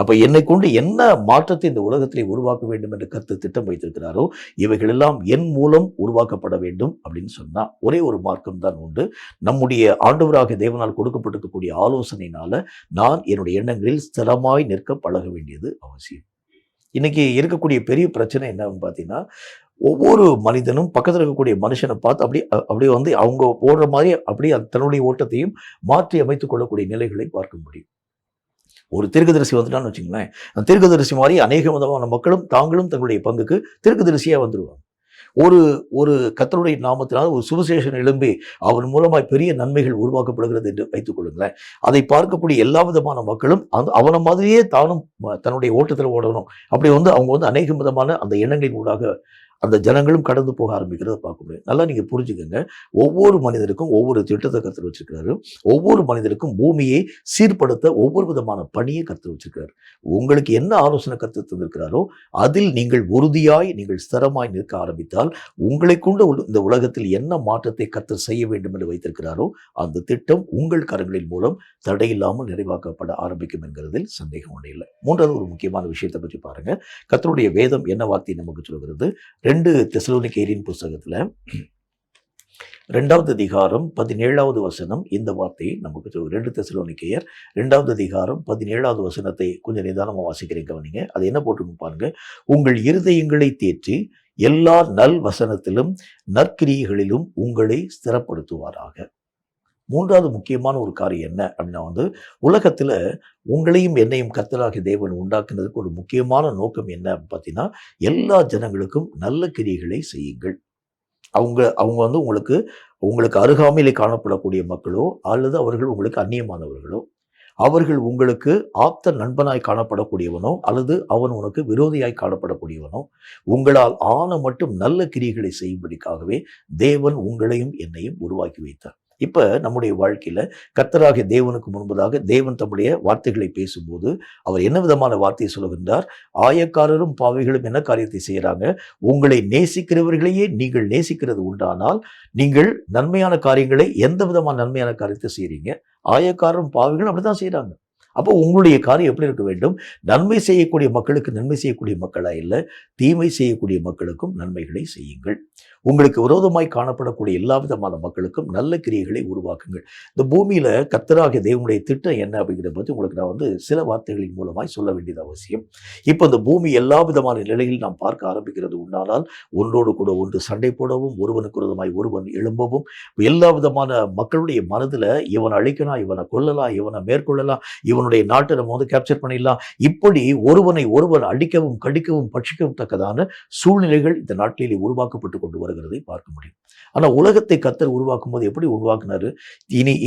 அப்ப என்னை கொண்டு என்ன மாற்றத்தை இந்த உலகத்திலே உருவாக்க வேண்டும் என்று கர்த்தர் திட்டம் வைத்திருக்கிறாரோ இவைகள் எல்லாம் என் மூலம் உருவாக்கப்பட வேண்டும் அப்படின்னு சொன்னா ஒரே ஒரு மார்க்கம் தான் உண்டு. நம்முடைய ஆண்டவராகிய தேவனால் கொடுக்கப்பட்டிருக்கக்கூடிய ஆலோசனையினால நான் என்னுடைய எண்ணங்களில் ஸ்திரமாய் நிற்க பழக வேண்டியது அவசியம். இன்னைக்கு இருக்கக்கூடிய பெரிய பிரச்சனை என்னன்னு பார்த்தீங்கன்னா, ஒவ்வொரு மனிதனும் பக்கத்தில் இருக்கக்கூடிய மனுஷனை பார்த்து அப்படியே வந்து அவங்க ஓடுற மாதிரி அப்படியே தன்னுடைய ஓட்டத்தையும் மாற்றி அமைத்துக் கொள்ளக்கூடிய நிலைகளை பார்க்க முடியும். ஒரு தீர்க்கதரிசி வந்துட்டான்னு வச்சுங்களேன், அந்த தீர்க்கதரிசி மாதிரி அநேக விதமான மக்களும் தாங்களும் தங்களுடைய பங்குக்கு தீர்க்கதரிசியாக வந்துடுவாங்க. ஒரு கர்த்தருடைய நாமத்தினால் ஒரு சுவிசேஷன் எழும்பி அவன் மூலமாய் பெரிய நன்மைகள் உருவாக்கப்படுகிறது என்று வைத்துக் கொள்ளுங்களேன். அதை பார்க்கக்கூடிய எல்லா விதமான மக்களும் அவனை மாதிரியே தானும் தன்னுடைய ஓட்டத்தில் ஓடணும். அப்படி வந்து அவங்க வந்து அநேக விதமான அந்த எண்ணங்களின் ஊடாக அந்த ஜனங்களும் கடந்து போக ஆரம்பிக்கிறத பார்க்க முடியும். நல்லா நீங்க புரிஞ்சுக்கங்க, ஒவ்வொரு மனிதருக்கும் ஒவ்வொரு திட்டத்தை கர்த்தர் வச்சிருக்கிறாரு. ஒவ்வொரு மனிதருக்கும் பூமியை சீர்படுத்த ஒவ்வொரு விதமான பணியை கர்த்தர் வச்சிருக்கிறார். உங்களுக்கு என்ன ஆலோசனை கர்த்தர் தந்திருக்கிறாரோ அதில் நீங்கள் உறுதியாய் நீங்கள் ஸ்திரமாய் நிற்க ஆரம்பித்தால் உங்களை கொண்டு இந்த உலகத்தில் என்ன மாற்றத்தை கர்த்தர் செய்ய வேண்டும் என்று வைத்திருக்கிறாரோ அந்த திட்டம் உங்கள் கரங்களின் மூலம் தடையில்லாமல் நிறைவாக்கப்பட ஆரம்பிக்கும் என்கிறதில் சந்தேகம் ஒன்றும் இல்லை. மூன்றாவது ஒரு முக்கியமான விஷயத்தை பற்றி பாருங்க. கர்த்தருடைய வேதம் என்ன வார்த்தை நமக்கு சொல்கிறது? 2 தெசலோனிக்கேயரின் புஸ்தகத்துல 2வது அதிகாரம் 17வது வசனம் இந்த வார்த்தையை நமக்கு 2 தெசலோனிக்கேயர் 2வது அதிகாரம் 17வது வசனத்தை கொஞ்சம் நிதானமா வாசிக்கிறேன், கவனிங்க. அது என்ன போட்டு பாருங்க. உங்கள் இருதயங்களை தேற்றி எல்லா நல் வசனத்திலும் நற்கிரியைகளிலும் உங்களை ஸ்திரப்படுத்துவாராக. மூன்றாவது முக்கியமான ஒரு காரியம் என்ன அப்படின்னா வந்து, உலகத்துல உங்களையும் என்னையும் கர்த்தராகிய தேவன் உண்டாக்குனதுக்கு ஒரு முக்கியமான நோக்கம் என்ன பார்த்தீங்கன்னா, எல்லா ஜனங்களுக்கும் நல்ல கிரியைகளை செய்யுங்கள். அவங்க வந்து உங்களுக்கு அருகாமையிலே காணப்படக்கூடிய மக்களோ அல்லது அவர்கள் உங்களுக்கு அந்நியமானவர்களோ, அவர்கள் உங்களுக்கு ஆப்த நண்பனாய் காணப்படக்கூடியவனோ அல்லது அவன் உனக்கு விரோதியாய் காணப்படக்கூடியவனோ, உங்களால் ஆன மட்டும் நல்ல கிரியைகளை செய்யும்படிக்காகவே தேவன் உங்களையும் என்னையும் உருவாக்கி வைத்தார். இப்ப நம்முடைய வாழ்க்கையில கர்த்தராகிய தேவனுக்கு முன்பதாக தேவன் தம்முடைய வார்த்தைகளை பேசும்போது அவர் என்ன விதமான வார்த்தையை சொல்லுகின்றார்? ஆயக்காரரும் பாவிகளும் என்ன காரியத்தை செய்யறாங்க? உங்களை நேசிக்கிறவர்களையே நீங்கள் நேசிக்கிறது உண்டானால் நீங்கள் நன்மையான காரியங்களை எந்த விதமான நன்மையான காரியத்தை செய்யறீங்க? ஆயக்காரரும் பாவிகளும் அப்படித்தான் செய்யறாங்க. அப்போ உங்களுடைய காரியம் எப்படி இருக்க வேண்டும்? நன்மை செய்யக்கூடிய மக்களுக்கு நன்மை செய்யக்கூடிய மக்களா இல்லை, தீமை செய்யக்கூடிய மக்களுக்கும் நன்மைகளை செய்யுங்கள். உங்களுக்கு விரோதமாய் காணப்படக்கூடிய எல்லா விதமான மக்களுக்கும் நல்ல கிரியைகளை உருவாக்குங்கள். இந்த பூமியில கர்த்தராகிய தேவனுடைய திட்டம் என்ன அப்படிங்கிறத பற்றி உங்களுக்கு நான் வந்து சில வார்த்தைகளின் மூலமாய் சொல்ல வேண்டியது அவசியம். இப்போ இந்த பூமி எல்லா விதமான நிலையில் நாம் பார்க்க ஆரம்பிக்கிறது உண்டானால் ஒன்றோடு கூட ஒன்று சண்டை போடவும், ஒருவனுக்கு விரோதமாய் ஒருவன் எழும்பவும், எல்லா விதமான மக்களுடைய மனதில் இவனை அழிக்கலாம், இவனை கொல்லலாம், இவனை மேற்கொள்ளலாம், இவனுடைய நாட்டை நம்ம வந்து கேப்சர் பண்ணிடலாம், இப்படி ஒருவனை ஒருவன் அடிக்கவும் கடிக்கவும் பட்சிக்கவும் தக்கதான சூழ்நிலைகள் இந்த நாட்டிலே உருவாக்கப்பட்டு கொண்டு வருகிறதை பார்க்க முடியும். ஆனா உலகத்தை கர்த்தர் உருவாக்கும் போது எப்படி உருவாக்குனாரு?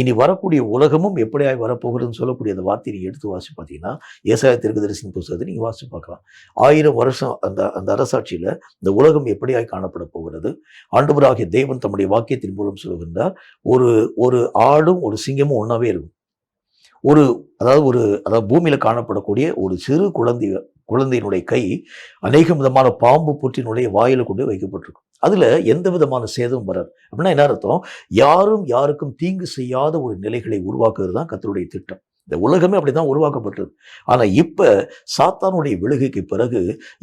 இனி வரக்கூடிய உலகமும் எப்படியாய் வரப்போகிறதுன்னு சொல்லக்கூடிய அந்த வார்த்தையை நீங்க எடுத்து வாசி பார்த்தீங்கன்னா, ஏசாயா தீர்க்கதரிசியின் புத்தகத்தை நீங்க வாசி பார்க்கலாம். 1000 வருஷம் அந்த அரசாட்சியில இந்த உலகம் எப்படியாய் காணப்பட போகிறது? ஆண்டவராகிய தேவன் தம்முடைய வாக்கியத்தின் மூலம் சொல்கின்றார், ஒரு ஆடும் ஒரு சிங்கமும் ஒன்னாவே இருக்கும். அதாவது பூமியில காணப்படக்கூடிய ஒரு சிறு குழந்தையினுடைய கை அநேக விதமான பாம்பு புற்றினுடைய வாயில கொண்டு வைக்கப்பட்டிருக்கும். அதுல எந்த விதமான சேதமும் வராது. அப்படின்னா என்ன அர்த்தம்? யாரும் யாருக்கும் தீங்கு செய்யாத ஒரு நிலைகளை உருவாக்குறது தான் கர்த்தருடைய திட்டம். இந்த உலகமே அப்படிதான் உருவாக்கப்பட்டது. ஆனா இப்ப சாத்தானுடைய விழுகைக்கு பிறகு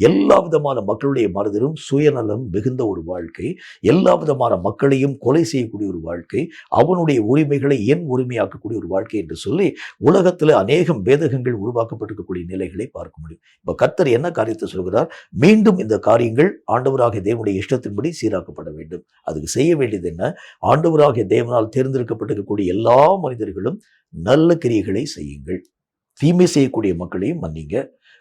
எல்லா விதமான மக்களுடைய மனதிலும் சுயநலம் மிகுந்த ஒரு வாழ்க்கை, எல்லா விதமான மக்களையும் கொலை செய்யக்கூடிய ஒரு வாழ்க்கை, அவனுடைய உரிமைகளை என் உரிமையாக்கக்கூடிய ஒரு வாழ்க்கை என்று சொல்லி உலகத்துல அநேகம் பேதகங்கள் உருவாக்கப்பட்டிருக்கக்கூடிய நிலைகளை பார்க்க முடியும். இப்ப கர்த்தர் என்ன காரியத்தை சொல்கிறார்? மீண்டும் இந்த காரியங்கள் ஆண்டவராகிய தேவனுடைய இஷ்டத்தின்படி சீராக்கப்பட வேண்டும். அதுக்கு செய்ய வேண்டியது என்ன? ஆண்டவராகிய தேவனால் தேர்ந்தெடுக்கப்பட்டிருக்கக்கூடிய எல்லா மனிதர்களும் நல்ல கிரியைகளை செய்யுங்கள். தீமை செய்யக்கூடிய மக்களையும் மன்னிங்க.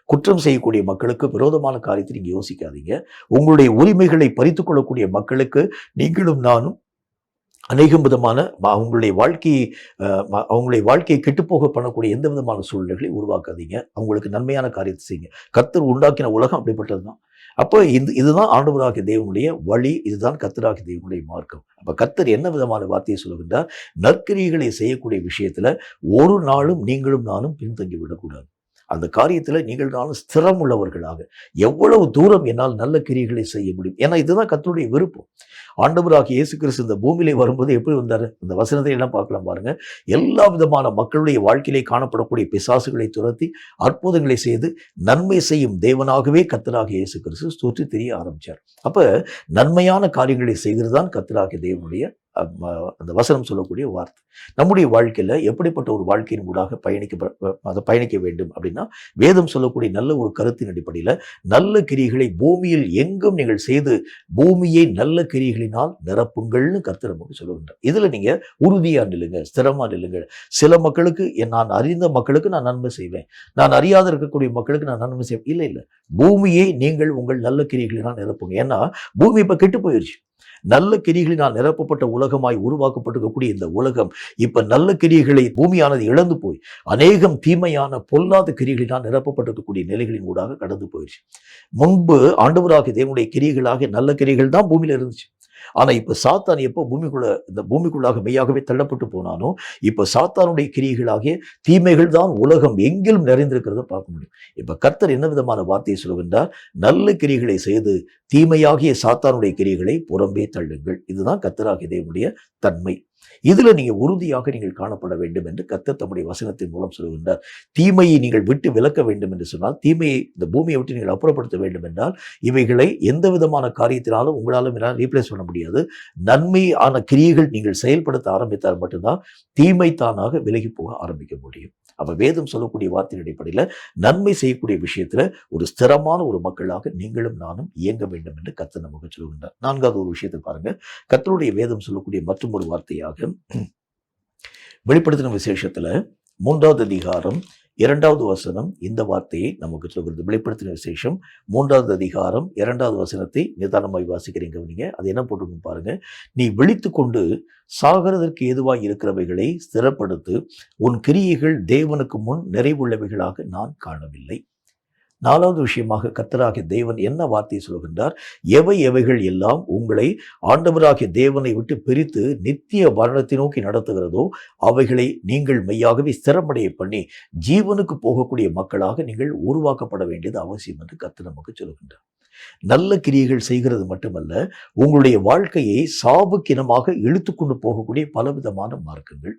குற்றம் செய்யக்கூடிய மக்களுக்கு விரோதமான காரியத்தை நீங்க யோசிக்காதீங்க. உங்களுடைய உரிமைகளை பறித்துக் கொள்ளக்கூடிய மக்களுக்கு நீங்களும் நானும் அநேகம் விதமான அவங்களுடைய வாழ்க்கையை அவங்களுடைய வாழ்க்கையை கெட்டுப்போக பண்ணக்கூடிய எந்த விதமான சூழ்நிலைகளை உருவாக்காதீங்க. அவங்களுக்கு நன்மையான காரியத்தை செய்யுங்க. கர்த்தர் உண்டாக்கின உலகம் அப்படிப்பட்டது தான். அப்போ இதுதான் ஆண்டவராகிய தேவனுடைய வழி, இதுதான் கர்த்தராகிய தேவனுடைய மார்க்கம். அப்ப கர்த்தர் என்ன விதமான வார்த்தையை சொல்லுகின்றார்? நற்கிரியைகளை செய்யக்கூடிய விஷயத்துல ஒரு நாளும் நீங்களும் நானும் பின்தங்கி விடக்கூடாது. அந்த காரியத்தில் நீங்கள் நானும் ஸ்திரம் உள்ளவர்களாக எவ்வளவு தூரம் என்னால் நல்ல கிரியைகளை செய்ய முடியும். ஏன்னா இதுதான் கர்த்தருடைய விருப்பம். ஆண்டவராகிய இயேசு கிறிஸ்து இந்த பூமியிலே வரும்போது எப்படி வந்தார்? இந்த வசனத்தை எல்லாம் பார்க்கலாம் பாருங்க. எல்லா விதமான மக்களுடைய வாழ்க்கையிலே காணப்படக்கூடிய பிசாசுகளை துரத்தி அற்புதங்களை செய்து நன்மை செய்யும் தேவனாகவே கர்த்தராகிய இயேசு கிறிஸ்து சுற்றி தெரிய ஆரம்பிச்சார். அப்ப நன்மையான காரியங்களை செய்கிறது தான் கர்த்தராகிய தேவனுடைய அந்த வசனம் சொல்லக்கூடிய வார்த்தை. நம்முடைய வாழ்க்கையில எப்படிப்பட்ட ஒரு வாழ்க்கையின் ஊடாக பயணிக்க வேண்டும் அப்படின்னா, வேதம் சொல்லக்கூடிய நல்ல ஒரு கருத்தின் அடிப்படையில் நல்ல கிரியைகளை பூமியில் எங்கும் நீங்கள் செய்து பூமியை நல்ல கிரியைகளினால் நிரப்புங்கள்னு கர்த்தர் நமக்கு சொல்லுகின்றார். இதுல நீங்க உறுதியா நில்லுங்க, ஸ்திரமா நில்லுங்க. சில மக்களுக்கு, நான் அறிந்த மக்களுக்கு நான் நன்மை செய்வேன், நான் அறியாத இருக்கக்கூடிய மக்களுக்கு நான் நன்மை செய்வேன். இல்லை, பூமியை நீங்கள் உங்கள் நல்ல கிரியைகளினால் நிரப்புங்க. ஏன்னா பூமி இப்ப கெட்டு போயிடுச்சு. நல்ல கிரியைகளினால் நிரப்பப்பட்ட உலகமாய் உருவாக்கப்பட்டிருக்கக்கூடிய இந்த உலகம் இப்ப நல்ல கிரியைகளை பூமியானது இழந்து போய் அநேகம் தீமையான பொல்லாத கிரியைகளினால் நிரப்பப்பட்டிருக்கக்கூடிய நிலைகளின் ஊடாக கடந்து போயிடுச்சு. முன்பு ஆண்டவராகிய தேவனுடைய கிரியைகளாக நல்ல கிரியைகள் தான் பூமியில இருந்துச்சு. ஆனா இப்ப சாத்தான் எப்போ இந்த பூமிக்குள்ளாக மெய்யாகவே தள்ளப்பட்டு போனானோ, இப்ப சாத்தானுடைய கிரியைகளாகிய தீமைகள் தான் உலகம் எங்கிலும் நிறைந்திருக்கிறத பார்க்க முடியும். இப்ப கர்த்தர் என்ன விதமான வார்த்தையை சொல்கின்றார்? நல்ல கிரியைகளை செய்து தீமையாகிய சாத்தானுடைய கிரியைகளை புறம்பே தள்ளுங்கள். இதுதான் கர்த்தராகிய தேவனுடைய தன்மை. இதுல நீங்க உறுதியாக நீங்கள் காணப்பட வேண்டும் என்று கர்த்தர் தம்முடைய வசனத்தின் மூலம் சொல்கின்றார். தீமையை நீங்கள் விட்டு விலக்க வேண்டும் என்று சொன்னால், தீமையை இந்த பூமியை விட்டு நீங்கள் அப்புறப்படுத்த வேண்டும் என்றால், இவைகளை எந்த விதமான காரியத்தினாலும் உங்களாலும் ரீப்ளேஸ் பண்ண முடியாது. நன்மையான கிரியைகள் நீங்கள் செயல்படுத்த ஆரம்பித்தால் மட்டும்தான் தீமை தானாக விலகி போக ஆரம்பிக்க முடியும். அப்ப வேதம் சொல்லக்கூடிய வார்த்தையின் அடிப்படையில் நன்மை செய்யக்கூடிய விஷயத்துல ஒரு ஸ்திரமான ஒரு மக்களாக நீங்களும் நானும் இயங்க வேண்டும் என்று கர்த்தர் நமக்கு சொல்கின்றார். நான்காவது ஒரு விஷயத்தை பாருங்க. கர்த்தருடைய வேதம் சொல்லக்கூடிய மற்றும் ஒரு வார்த்தையாக வெளிப்படுத்தின விசேஷத்துல 3வது அதிகாரம் 2வது வசனம் இந்த வார்த்தையை நமக்கு சொல்கிறது. வெளிப்படுத்தின விசேஷம் 3வது அதிகாரம் 2வது வசனத்தை நிதானமாய் வாசிக்கிறீங்க. நீங்க அது என்ன போட்டு பாருங்க. நீ விழித்து கொண்டு சாகிறதற்கு ஏதுவாய் இருக்கிறவைகளை ஸ்திரப்படுத்து, உன் கிரியைகள் தேவனுக்கு முன் நிறைவுள்ளவைகளாக நான் காணவில்லை. 4வது விஷயமாக கர்த்தராகிய தேவன் என்ன வார்த்தை சொல்கின்றார்? எவைகள் எல்லாம் உங்களை ஆண்டவராகிய தேவனை விட்டு பிரித்து நித்திய மரணத்தை நோக்கி நடத்துகிறதோ அவைகளை நீங்கள் மெய்யாகவே ஸ்திரமடைய பண்ணி ஜீவனுக்கு போகக்கூடிய மக்களாக நீங்கள் உருவாக்கப்பட வேண்டியது அவசியம் என்று கர்த்தர் நமக்கு சொல்கின்றார். நல்ல கிரியைகள் செய்கிறது மட்டுமல்ல, உங்களுடைய வாழ்க்கையை சாபக்கினமாக இழுத்து கொண்டு போகக்கூடிய பலவிதமான மார்க்கங்கள்.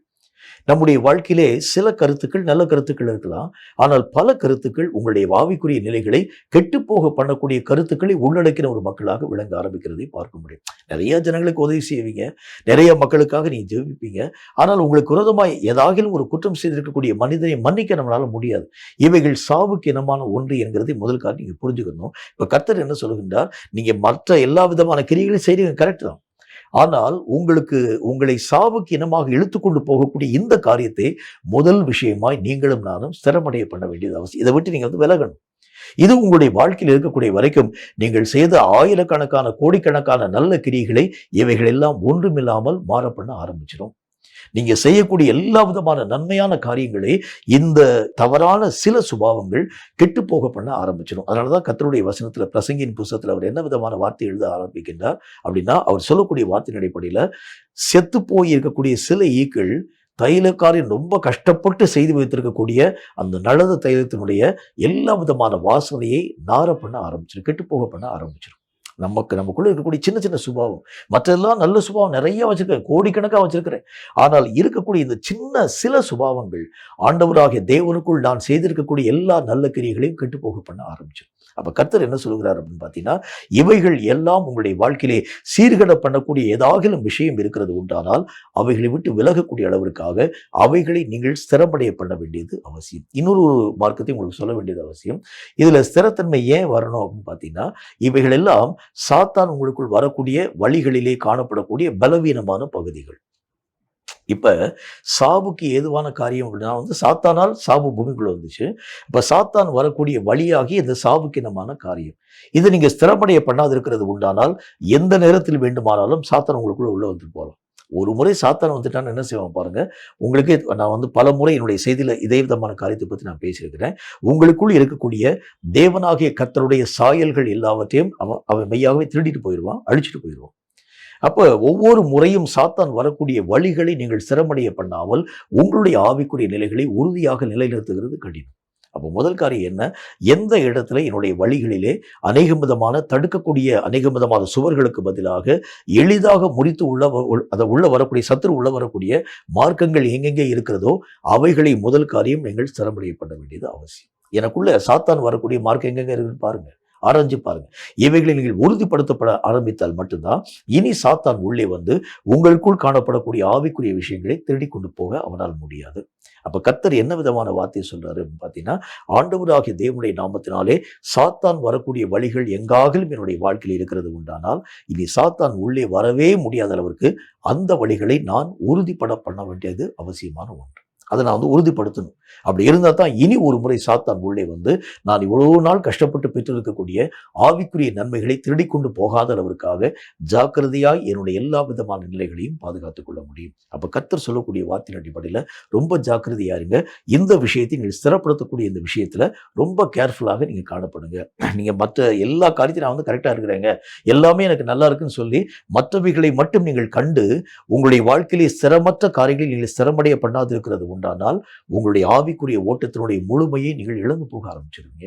நம்முடைய வாழ்க்கையிலே சில கருத்துக்கள் நல்ல கருத்துக்கள் இருக்கலாம். ஆனால் பல கருத்துக்கள் உங்களுடைய ஆவிக்குரிய நிலைகளை கெட்டுப்போக பண்ணக்கூடிய கருத்துக்களை உள்ளடக்கின ஒரு மக்களாக விளங்க ஆரம்பிக்கிறதை பார்க்க முடியும். நிறைய ஜனங்களுக்கு உதவி செய்வீங்க, நிறைய மக்களுக்காக நீங்க ஜெபிப்பீங்க. ஆனால் உங்களுக்கு விரோதமாய் ஏதாகிலும் ஒரு குற்றம் செய்திருக்கக்கூடிய மனிதனை மன்னிக்க நம்மளால முடியாது. இவைகள் சாவுக்கு இனமான ஒன்று என்கிறதை முதல் காரணம் நீங்க புரிஞ்சுக்கணும். இப்ப கர்த்தர் என்ன சொல்லுகின்றார்? நீங்க மற்ற எல்லா விதமான கிரியைகளையும் செய்றீங்க, கரெக்ட் தான். ஆனால் உங்களை சாவுக்கு இனமாக இழுத்துக்கொண்டு போகக்கூடிய இந்த காரியத்தை முதல் விஷயமாய் நீங்களும் நானும் ஸ்திரமடைய பண்ண வேண்டியது அவசியம். இதை விட்டு நீங்க விலகணும். இது உங்களுடைய வாழ்க்கையில் இருக்கக்கூடிய வரைக்கும் நீங்கள் செய்த ஆயிரக்கணக்கான கோடிக்கணக்கான நல்ல கிரியைகளை இவைகள் எல்லாம் ஒன்றுமில்லாமல் மாற பண்ண ஆரம்பிச்சிடும். நீங்க செய்யக்கூடிய எல்லா விதமான நன்மையான காரியங்களை இந்த தவறான சில சுபாவங்கள் கெட்டு போக பண்ண ஆரம்பிச்சிடும். அதனாலதான் கர்த்தருடைய வசனத்துல, பிரசங்கியின் புஸ்தகத்துல அவர் என்ன விதமான வார்த்தை எழுத ஆரம்பிக்கின்றார் அப்படின்னா, அவர் சொல்லக்கூடிய வார்த்தையின் அடிப்படையில செத்து போய் இருக்கக்கூடிய சில ஈக்கள் தைலக்காரின் ரொம்ப கஷ்டப்பட்டு செய்து வைத்திருக்கக்கூடிய அந்த நலத தைலத்தினுடைய எல்லா விதமான வாசனையை நார பண்ண ஆரம்பிச்சிடும், கெட்டு போக பண்ண ஆரம்பிச்சிடும். நமக்குள்ள இருக்கக்கூடிய சின்ன சின்ன சுபாவம், மற்றெல்லாம் நல்ல சுபாவம் நிறைய வச்சிருக்கிறேன், கோடிக்கணக்காக வச்சிருக்கிறேன். ஆனால் இருக்கக்கூடிய இந்த சின்ன சில சுபாவங்கள் ஆண்டவராகிய தேவனுக்குள் நான் செய்திருக்கக்கூடிய எல்லா நல்ல கிரியைகளையும் கெட்டு போக பண்ண ஆரம்பிச்சிடும். அப்ப கர்த்தர் என்ன சொல்லுகிறார் அப்படின்னு பார்த்தீங்கன்னா, இவைகள் எல்லாம் உங்களுடைய வாழ்க்கையிலே சீர்கட பண்ணக்கூடிய ஏதாகிலும் விஷயம் இருக்கிறது உண்டானால் அவைகளை விட்டு விலகக்கூடிய அளவிற்காக அவைகளை நீங்கள் ஸ்திரமடைய பண்ண வேண்டியது அவசியம். இன்னொரு மார்க்கத்தை உங்களுக்கு சொல்ல வேண்டியது அவசியம். இதுல ஸ்திரத்தன்மை ஏன் வரணும் அப்படின்னு பார்த்தீங்கன்னா, இவைகள் எல்லாம் சாத்தான் உங்களுக்குள் வரக்கூடிய வழிகளிலே காணப்படக்கூடிய பலவீனமான பகுதிகள். இப்ப சாவுக்கு ஏதுவான காரியம் அப்படின்னா சாத்தானால் சாவு பூமிக்குள்ள வந்துச்சு. இப்ப சாத்தான் வரக்கூடிய வழியாகி இந்த சாவுக்கினமான காரியம், இது நீங்க ஸ்திரமடைய பண்ணாது இருக்கிறது உண்டானால் எந்த நேரத்தில் வேண்டுமானாலும் சாத்தான் உங்களுக்குள்ள உள்ள வந்து போகலாம். ஒரு முறை சாத்தான் வந்துட்டான்னு என்ன செய்வான் பாருங்க. உங்களுக்கே நான் பல முறை என்னுடைய செய்தியில இதே விதமான காரியத்தை பத்தி நான் பேசியிருக்கிறேன். உங்களுக்குள் இருக்கக்கூடிய தேவனாகிய கர்த்தருடைய சாயல்கள் எல்லாவற்றையும் அவன் மெய்யாகவே திருடிட்டு போயிடுவான், அழிச்சிட்டு போயிடுவான். அப்ப ஒவ்வொரு முறையும் சாத்தான் வரக்கூடிய வழிகளை நீங்கள் சிரமடைய பண்ணாமல் உங்களுடைய ஆவிக்குரிய நிலைகளை உறுதியாக நிலைநிறுத்துகிறது கடினம். அப்போ முதல் காரியம் என்ன? எந்த இடத்துல என்னுடைய வழிகளிலே அநேகம் விதமான தடுக்கக்கூடிய அநேகம் விதமான சுவர்களுக்கு பதிலாக எளிதாக முறித்து உள்ள வரக்கூடிய சத்துரு உள்ள வரக்கூடிய மார்க்கங்கள் எங்கெங்கே இருக்கிறதோ அவைகளை முதல் காரியம் நீங்கள் சிரமடைய பண்ண வேண்டியது அவசியம். எனக்குள்ள சாத்தான் வரக்கூடிய மார்க்கம் எங்கெங்க இருக்குன்னு பாருங்க, ஆராய்ஞ்சு பாருங்க. இவைகளை நீங்கள் உறுதிப்படுத்தப்பட ஆரம்பித்தால் மட்டும்தான் இனி சாத்தான் உள்ளே வந்து உங்களுக்குள் காணப்படக்கூடிய ஆவிக்குரிய விஷயங்களை திருடி கொண்டு போக அவனால் முடியாது. அப்ப கர்த்தர் என்ன விதமான வார்த்தையை சொல்றாரு பார்த்தீங்கன்னா, ஆண்டவராகிய தேவனுடைய நாமத்தினாலே சாத்தான் வரக்கூடிய வழிகள் எங்காகிலும் என்னுடைய வாழ்க்கையில் இருக்கிறது உண்டானால் இனி சாத்தான் உள்ளே வரவே முடியாத அளவிற்கு அந்த வழிகளை நான் உறுதிப்பட பண்ண வேண்டியது அவசியமான ஒன்று. அதை நான் உறுதிப்படுத்தணும். அப்படி இருந்தால் தான் இனி ஒரு முறை சாத்தான் உள்ளே வந்து நான் இவ்வளவு நாள் கஷ்டப்பட்டு பெற்றிருக்கக்கூடிய ஆவிக்குரிய நன்மைகளை திருடிக்கொண்டு போகாத அளவிற்காக ஜாக்கிரதையாய் என்னுடைய எல்லா விதமான நிலைகளையும் பாதுகாத்துக் கொள்ள முடியும். அப்ப கர்த்தர் சொல்லக்கூடிய வார்த்தையின் அடிப்படையில் ரொம்ப ஜாக்கிரதையா இருங்க. இந்த விஷயத்தை நீங்கள் ஸ்திரப்படுத்தக்கூடிய இந்த விஷயத்துல ரொம்ப கேர்ஃபுல்லாக நீங்க காணப்படுங்க. நீங்க மற்ற எல்லா காரியத்தையும் நான் கரெக்டா இருக்கிறேங்க, எல்லாமே எனக்கு நல்லா இருக்குன்னு சொல்லி மற்றவைகளை மட்டும் நீங்கள் கண்டு உங்களுடைய வாழ்க்கையிலே ஸ்திரமற்ற காரியங்களில் நீங்கள் ஸ்திரமடைய பண்ணாது இருக்கிறது உண்டானால் உங்களுடைய ஆவிக்குரிய ஓட்டத்தினுடைய முழுமையை நீங்கள் இழந்து போக ஆரம்பிச்சிருவீங்க.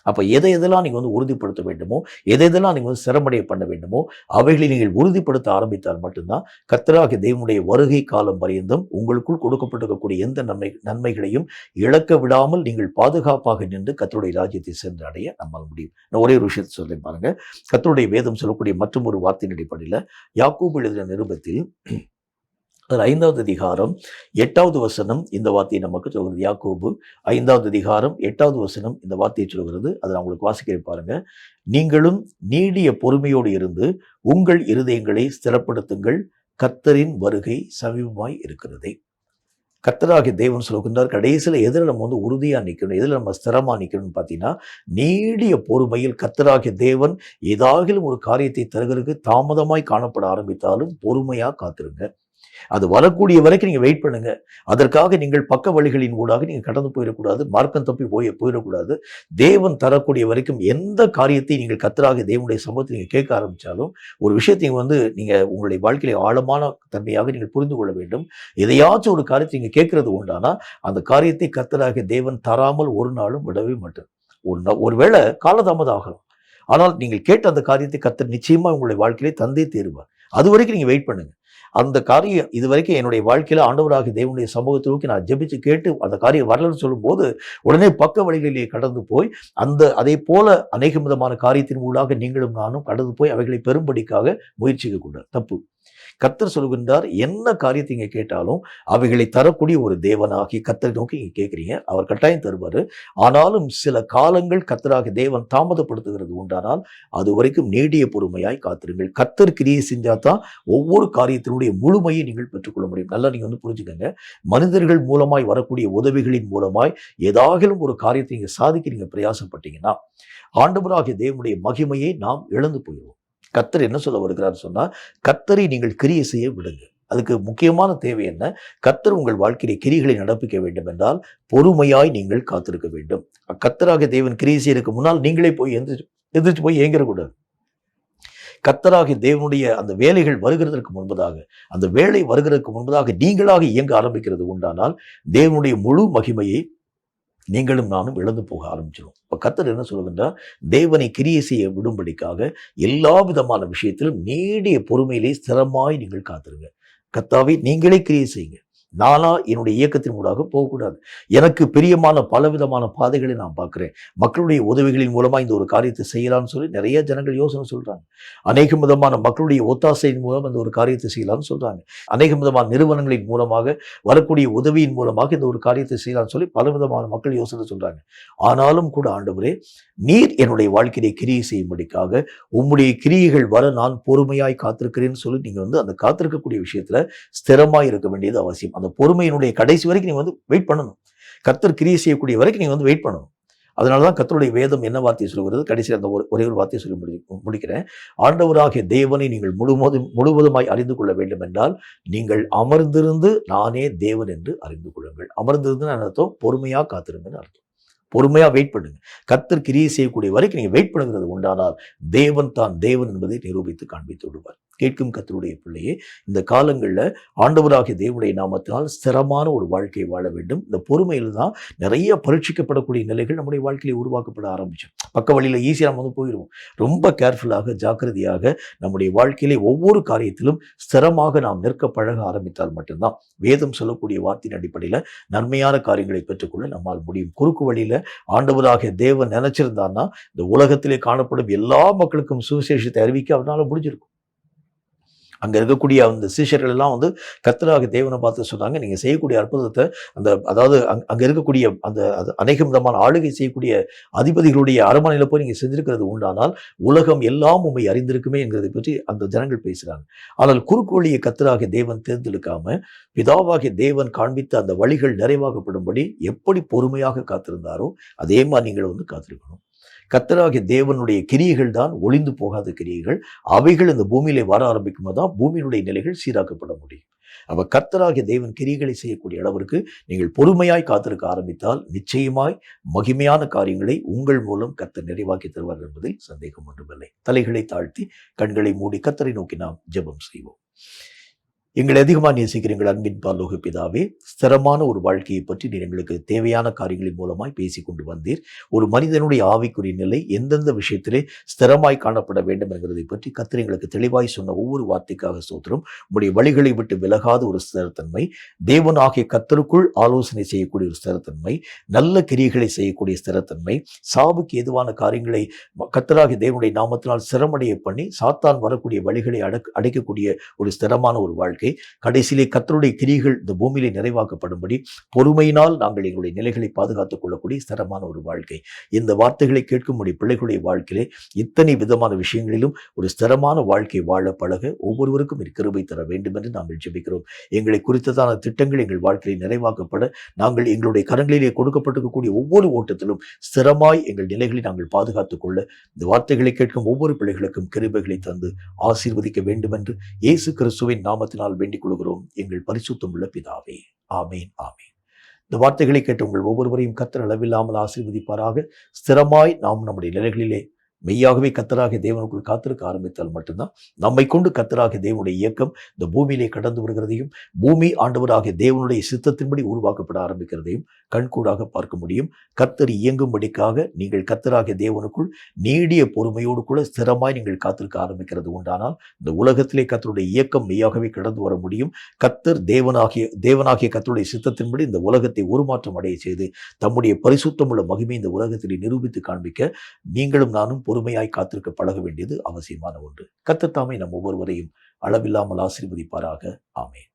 அப்ப எதையெல்லாம் நீங்க உறுதிப்படுத்த வேண்டுமோ, எதையெல்லாம் நீங்க சிரமடைய பண்ண வேண்டுமோ அவைகளை நீங்கள் உறுதிப்படுத்த ஆரம்பித்தால் மட்டும்தான் கர்த்தராகிய தேவனுடைய வருகை காலம் பரியந்தம் உங்களுக்குள் கொடுக்கப்பட்டிருக்கக்கூடிய எந்த நன்மைகளையும் இழக்க விடாமல் நீங்கள் பாதுகாப்பாக நின்று கர்த்தருடைய ராஜ்யத்தை சென்று அடைய நம்மால் முடியும். நான் ஒரே ஒரு விஷயத்தை சொல்ல பாருங்க. கர்த்தருடைய வேதம் சொல்லக்கூடிய மற்றும் ஒரு வார்த்தையின் அடிப்படையில் யாக்கோபு எழுதின நிருபத்தில் 5வது அதிகாரம் 8வது வசனம் இந்த வார்த்தையை நமக்கு சொல்கிறது. யாக்கோபு 5வது அதிகாரம் 8வது வசனம் இந்த வார்த்தையை சொல்கிறது. அதை நான் உங்களுக்கு வாசிக்கிறேன் பாருங்க. நீங்களும் நீடிய பொறுமையோடு இருந்து உங்கள் இருதயங்களை ஸ்திரப்படுத்துங்கள், கர்த்தரின் வருகை சமீபமாய் இருக்கிறதே. கர்த்தராகிய தேவன் சொல்லுகின்றார், கடைசியில் எதில் நம்ம உறுதியாக நிற்கணும், எதில் நம்ம ஸ்திரமாக நிற்கணும்னு பார்த்தீங்கன்னா, நீடிய பொறுமையில் கர்த்தராகிய தேவன் ஏதாகிலும் ஒரு காரியத்தை தருகிறதுக்கு தாமதமாய் காணப்பட ஆரம்பித்தாலும் பொறுமையாக காத்திருங்க. அது வரக்கூடிய வரைக்கும் நீங்க வெயிட் பண்ணுங்க. அதற்காக நீங்கள் பக்க வழிகளின் ஊடாக நீங்க கடந்து போயிடக்கூடாது, மார்க்கம் தப்பி போயிடக்கூடாது. தேவன் தரக்கூடிய வரைக்கும் எந்த காரியத்தை நீங்கள் கர்த்தராகிய தேவனுடைய சமூகத்தை நீங்க கேட்க ஆரம்பிச்சாலும் ஒரு விஷயத்தை நீங்க உங்களுடைய வாழ்க்கையில ஆழமான தன்மையாக நீங்கள் புரிந்து கொள்ள வேண்டும். எதையாச்சும் ஒரு காரியத்தை நீங்க கேட்கறது உண்டானா அந்த காரியத்தை கர்த்தராகிய தேவன் தராமல் ஒரு நாளும் விடவே மாட்டார். ஒருவேளை காலதாமதம் ஆகலாம், ஆனால் நீங்கள் கேட்ட அந்த காரியத்தை கர்த்தர் நிச்சயமா உங்களுடைய வாழ்க்கையிலே தந்தே தீருவார். அது வரைக்கும் நீங்க வெயிட் பண்ணுங்க. அந்த காரியம் இதுவரைக்கும் என்னுடைய வாழ்க்கையில ஆண்டவராகிய தேவனுடைய சமூகத்தை நோக்கி நான் ஜெபிச்சு கேட்டு அந்த காரியம் வரலன்னு சொல்லும் போது உடனே பக்க வழிகளிலே கடந்து போய் அதே போல அநேக விதமான காரியத்தின் ஊடாக நீங்களும் நானும் கடந்து போய் அவைகளை பெரும்படிக்காக முயற்சிக்க கூடாது, தப்பு. கர்த்தர் சொல்கின்றார், என்ன காரியத்தை இங்க கேட்டாலும் அவைகளை தரக்கூடிய ஒரு தேவனாகி கர்த்தரை நோக்கி இங்க கேட்கிறீங்க, அவர் கட்டாயம் தருவாரு. ஆனாலும் சில காலங்கள் கர்த்தராகிய தேவன் தாமதப்படுத்துகிறது உண்டானால் அது வரைக்கும் நீடிய பொறுமையாய் காத்திருங்கள். கர்த்தர் கிரியை செஞ்சாதான் ஒவ்வொரு காரியத்தினுடைய முழுமையை நீங்கள் பெற்றுக்கொள்ள முடியும். நல்லா நீங்க புரிஞ்சுக்கங்க. மனிதர்கள் மூலமாய் வரக்கூடிய உதவிகளின் மூலமாய் ஏதாகிலும் ஒரு காரியத்தை நீங்க சாதிக்க நீங்க பிரயாசப்பட்டீங்கன்னா ஆண்டவராகிய தேவனுடைய மகிமையை நாம் இழந்து போயிடுவோம். கர்த்தர் என்ன சொல்ல வருகிறார் சொன்னா, கர்த்தரை நீங்கள் கிரியை செய்ய விடுங்க. அதுக்கு முக்கியமான தேவை என்ன? கர்த்தர் உங்கள் வாழ்க்கையை கிரிகளை நடப்பிக்க வேண்டும் என்றால் பொறுமையாய் நீங்கள் காத்திருக்க வேண்டும். கர்த்தராகிய தேவன் கிரியை செய்யறதுக்கு முன்னால் நீங்களே போய் எந்திரிச்சு போய் ஏங்கிடக்கூடாது. கர்த்தராகிய தேவனுடைய அந்த வேலைகள் வருகிறதற்கு முன்பதாக, அந்த வேலை வருகிறதுக்கு முன்பதாக நீங்களாக இயங்க ஆரம்பிக்கிறது உண்டானால் தேவனுடைய முழு மகிமையை நீங்களும் நானும் இழந்து போக ஆரம்பிச்சிடும். இப்ப கர்த்தர் என்ன சொல்லுகின்றார்? தேவனை கிரியை செய்ய விடும்படிக்காக எல்லா விதமான விஷயத்திலும் நீடிய பொறுமையிலே ஸ்திரமாய் நீங்கள் காத்திருங்க. கர்த்தாவே நீங்களே கிரியை செய்யுங்க, நானா என்னுடைய இயக்கத்தின் ஊடாக போகக்கூடாது. எனக்கு பிரியமான பலவிதமான பாதைகளை நான் பார்க்கிறேன். மக்களுடைய உதவிகளின் மூலமா இந்த ஒரு காரியத்தை செய்யலாம்னு சொல்லி நிறைய ஜனங்கள் யோசனை சொல்றாங்க. அநேக விதமான மக்களுடைய ஒத்தாசையின் மூலம் இந்த ஒரு காரியத்தை செய்யலாம்னு சொல்றாங்க. அநேக விதமான நிறுவனங்களின் மூலமாக வரக்கூடிய உதவியின் மூலமாக இந்த ஒரு காரியத்தை செய்யலாம்னு சொல்லி பலவிதமான மக்கள் யோசனை சொல்றாங்க. ஆனாலும் கூட ஆண்டவரே, நீர் என்னுடைய வாழ்க்கையை கிரியை செய்யும்படிக்காக உம்முடைய கிரியைகள் வர நான் பொறுமையாய் காத்திருக்கிறேன்னு சொல்லி நீங்க அந்த காத்திருக்கக்கூடிய விஷயத்துல ஸ்திரமாய் இருக்க வேண்டியது அவசியம். அந்த பொறுமையினுடைய கடைசி வரைக்கும் நீங்க வெயிட் பண்ணணும். கர்த்தர் கிரியை செய்யக்கூடிய வரைக்கும் நீங்க வெயிட் பண்ணணும். அதனால தான் கர்த்தருடைய வேதம் என்ன வார்த்தையை சொல்கிறது, கடைசியில் அந்த ஒரே ஒரு வார்த்தையை சொல்லி முடிக்கிறேன். ஆண்டவராகிய தேவனை நீங்கள் முழுவதுமாய் அறிந்து கொள்ள வேண்டும் என்றால் நீங்கள் அமர்ந்திருந்து நானே தேவன் என்று அறிந்து கொள்ளுங்கள். அமர்ந்திருந்து அர்த்தம் பொறுமையா காத்திருங்கன்னு அர்த்தம். பொறுமையா வெயிட் பண்ணுங்க. கர்த்தர் கிரியை செய்யக்கூடிய வரைக்கும் நீங்க வெயிட் பண்ணுகிறது உண்டானால் தேவன் தான் தேவன் என்பதை நிரூபித்து காண்பித்து விடுவார். கேட்கும் கர்த்தருடைய பிள்ளையே, இந்த காலங்களில் ஆண்டவராகிய தேவனுடைய நாமத்தினால் ஸ்திரமான ஒரு வாழ்க்கையை வாழ வேண்டும். இந்த பொறுமையில் தான் நிறைய பரீட்சிக்கப்படக்கூடிய நிலைகள் நம்முடைய வாழ்க்கையில உருவாக்கப்பட ஆரம்பிச்சோம். பக்க வழியில் ஈஸியாக நம்ம வந்து போயிடுவோம். ரொம்ப கேர்ஃபுல்லாக ஜாக்கிரதையாக நம்முடைய வாழ்க்கையிலே ஒவ்வொரு காரியத்திலும் ஸ்திரமாக நாம் நிற்க பழக ஆரம்பித்தால் மட்டும்தான் வேதம் சொல்லக்கூடிய வார்த்தையின் அடிப்படையில் நன்மையான காரியங்களை பெற்றுக்கொள்ள நம்மால் முடியும். குறுக்கு வழியில் ஆண்டவராகிய தேவன் நினைச்சிருந்தான்னா இந்த உலகத்திலே காணப்படும் எல்லா மக்களுக்கும் சுவிசேஷத்தை அறிவிக்க அவனால முடிஞ்சிருக்கும். அங்க இருக்கக்கூடிய அந்த சீஷர்கள் எல்லாம் வந்து கர்த்தராகிய தேவனை பார்த்து சொன்னாங்க, நீங்க செய்யக்கூடிய அற்புதத்தை அதாவது அங்க இருக்கக்கூடிய அந்த அநேக விதமான ஆளுகை செய்யக்கூடிய அதிபதிகளுடைய அரண்மனையில போய் நீங்க செஞ்சிருக்கிறது உண்டானால் உலகம் எல்லாம் உண்மை அறிந்திருக்குமே என்கிறதை பற்றி அந்த ஜனங்கள் பேசுறாங்க. ஆனால் குறுக்கு வழியை கர்த்தராகிய தேவன் தேர்ந்தெடுக்காம பிதாவாகிய தேவன் காண்பித்த அந்த வழிகள் நிறைவாகப்படும்படி எப்படி பொறுமையாக காத்திருந்தாரோ அதே மாதிரி நீங்கள் வந்து காத்திருக்கணும். கர்த்தராகிய தேவனுடைய கிரியைகள் தான் ஒளிந்து போகாத கிரியைகள். அவைகள் இந்த பூமியிலே வர ஆரம்பிக்கும் போது தான் பூமியினுடைய நிலைகள் சீராக்கப்பட முடியும். அப்ப கர்த்தராகிய தேவன் கிரியைகளை செய்யக்கூடிய அளவிற்கு நீங்கள் பொறுமையாய் காத்திருக்க ஆரம்பித்தால் நிச்சயமாய் மகிமையான காரியங்களை உங்கள் மூலம் கர்த்தர் நிறைவாக்கி தருவார் என்பதில் சந்தேகம் ஒன்றுமில்லை. தலைகளை தாழ்த்தி கண்களை மூடி கர்த்தரை நோக்கி நாம் ஜெபம் செய்வோம். எங்களை அதிகமாக நேசிக்கிற எங்கள் அன்பின் பரலோக பிதாவே, ஸ்திரமான ஒரு வாழ்க்கையை பற்றி நீர் எங்களுக்கு தேவையான காரியங்களின் மூலமாய் பேசி கொண்டு வந்தீர். ஒரு மனிதனுடைய ஆவிக்குரிய நிலை எந்தெந்த விஷயத்திலே ஸ்திரமாய் காணப்பட வேண்டும் என்கிறதை பற்றி கர்த்தர் எங்களுக்கு தெளிவாய் சொன்ன ஒவ்வொரு வார்த்தைக்காக ஸ்தோத்திரம். உங்களுடைய வழிகளை விட்டு விலகாத ஒரு ஸ்திரத்தன்மை, தேவனாகிய கர்த்தருக்குள் ஆலோசனை செய்யக்கூடிய ஒரு ஸ்திரத்தன்மை, நல்ல கிரியைகளை செய்யக்கூடிய ஸ்திரத்தன்மை, சாவுக்கு ஏதுவான காரியங்களை கர்த்தராகிய தேவனுடைய நாமத்தினால் சிரமடைய பண்ணி சாத்தான் வரக்கூடிய வழிகளை அடைக்கக்கூடிய ஒரு ஸ்திரமான ஒரு வாழ்க்கை, கடைசியிலே கர்த்தருடைய கிரியைகள் இந்த பூமியிலே நிறைவாக்கப்படும்படி பொறுமையினால் நாங்கள் எங்களுடைய நிலைகளை பாதுகாத்துக் கொள்ளக்கூடிய ஸ்திரமான ஒரு வாழ்க்கை. இந்த வார்த்தைகளை கேட்கும்படி பிள்ளைகளுடைய வாழ்க்கையிலே இத்தனை விதமான விஷயங்களிலும் ஒரு ஸ்திரமான வாழ்க்கை வாழ பழக ஒவ்வொருவருக்கும் கிருபை தர வேண்டும் என்று நாங்கள் ஜெபிக்கிறோம். எங்களை குறித்ததான திட்டங்கள் எங்கள் வாழ்க்கையில் நிறைவாக்கப்பட நாங்கள் எங்களுடைய கரங்களிலே கொடுக்கப்பட்டிருக்கக்கூடிய ஒவ்வொரு ஓட்டத்திலும் ஸ்திரமாய் எங்கள் நிலைகளை நாங்கள் பாதுகாத்துக் கொள்ள இந்த வார்த்தைகளை கேட்கும் ஒவ்வொரு பிள்ளைகளுக்கும் கிருபைகளை தந்து ஆசீர்வதிக்க வேண்டும் என்று இயேசு கிறிஸ்துவின் நாமத்தினால் வேண்டிக் கொள்கிறோம் எங்கள் பரிசுத்தமுள்ள பிதாவே. ஆமேன், ஆமேன். இந்த வார்த்தைகளை கேட்டு உங்கள் ஒவ்வொருவரையும் கர்த்தர் அளவில்லாமல் ஆசீர்வதிப்பாராக. ஸ்திரமாய் நாம் நம்முடைய நிலைகளிலே மெய்யாகவே கர்த்தராகிய தேவனுக்குள் காத்திருக்க ஆரம்பித்தால் மட்டும்தான் நம்மை கொண்டு கர்த்தராகிய தேவனுடைய இயக்கம் இந்த பூமியிலே கடந்து வருகிறதையும் பூமி ஆண்டவராகிய தேவனுடைய சித்தத்தின்படி உருவாக்கப்பட ஆரம்பிக்கிறதையும் கண்கூடாக பார்க்க முடியும். கர்த்தர் இயங்கும்படிக்காக நீங்கள் கர்த்தராகிய தேவனுக்குள் நீடிய பொறுமையோடு கூட ஸ்திரமாய் நீங்கள் காத்திருக்க ஆரம்பிக்கிறது உண்டானால் இந்த உலகத்திலே கர்த்தருடைய இயக்கம் மெய்யாகவே கடந்து வர முடியும். கர்த்தர் தேவனாகிய கர்த்தருடைய சித்தத்தின்படி இந்த உலகத்தை உருமாற்றம் அடைய செய்து தம்முடைய பரிசுத்தமுள்ள மகிமை இந்த உலகத்திலே நிரூபித்து காண்பிக்க நீங்களும் நானும் பொறுமையாய் காத்திருக்க பழக வேண்டியது அவசியமான ஒன்று. கர்த்தர் தாமே நம் ஒவ்வொருவரையும் அளவில்லாமல் ஆசீர்வதிப்பாராக. ஆமென்.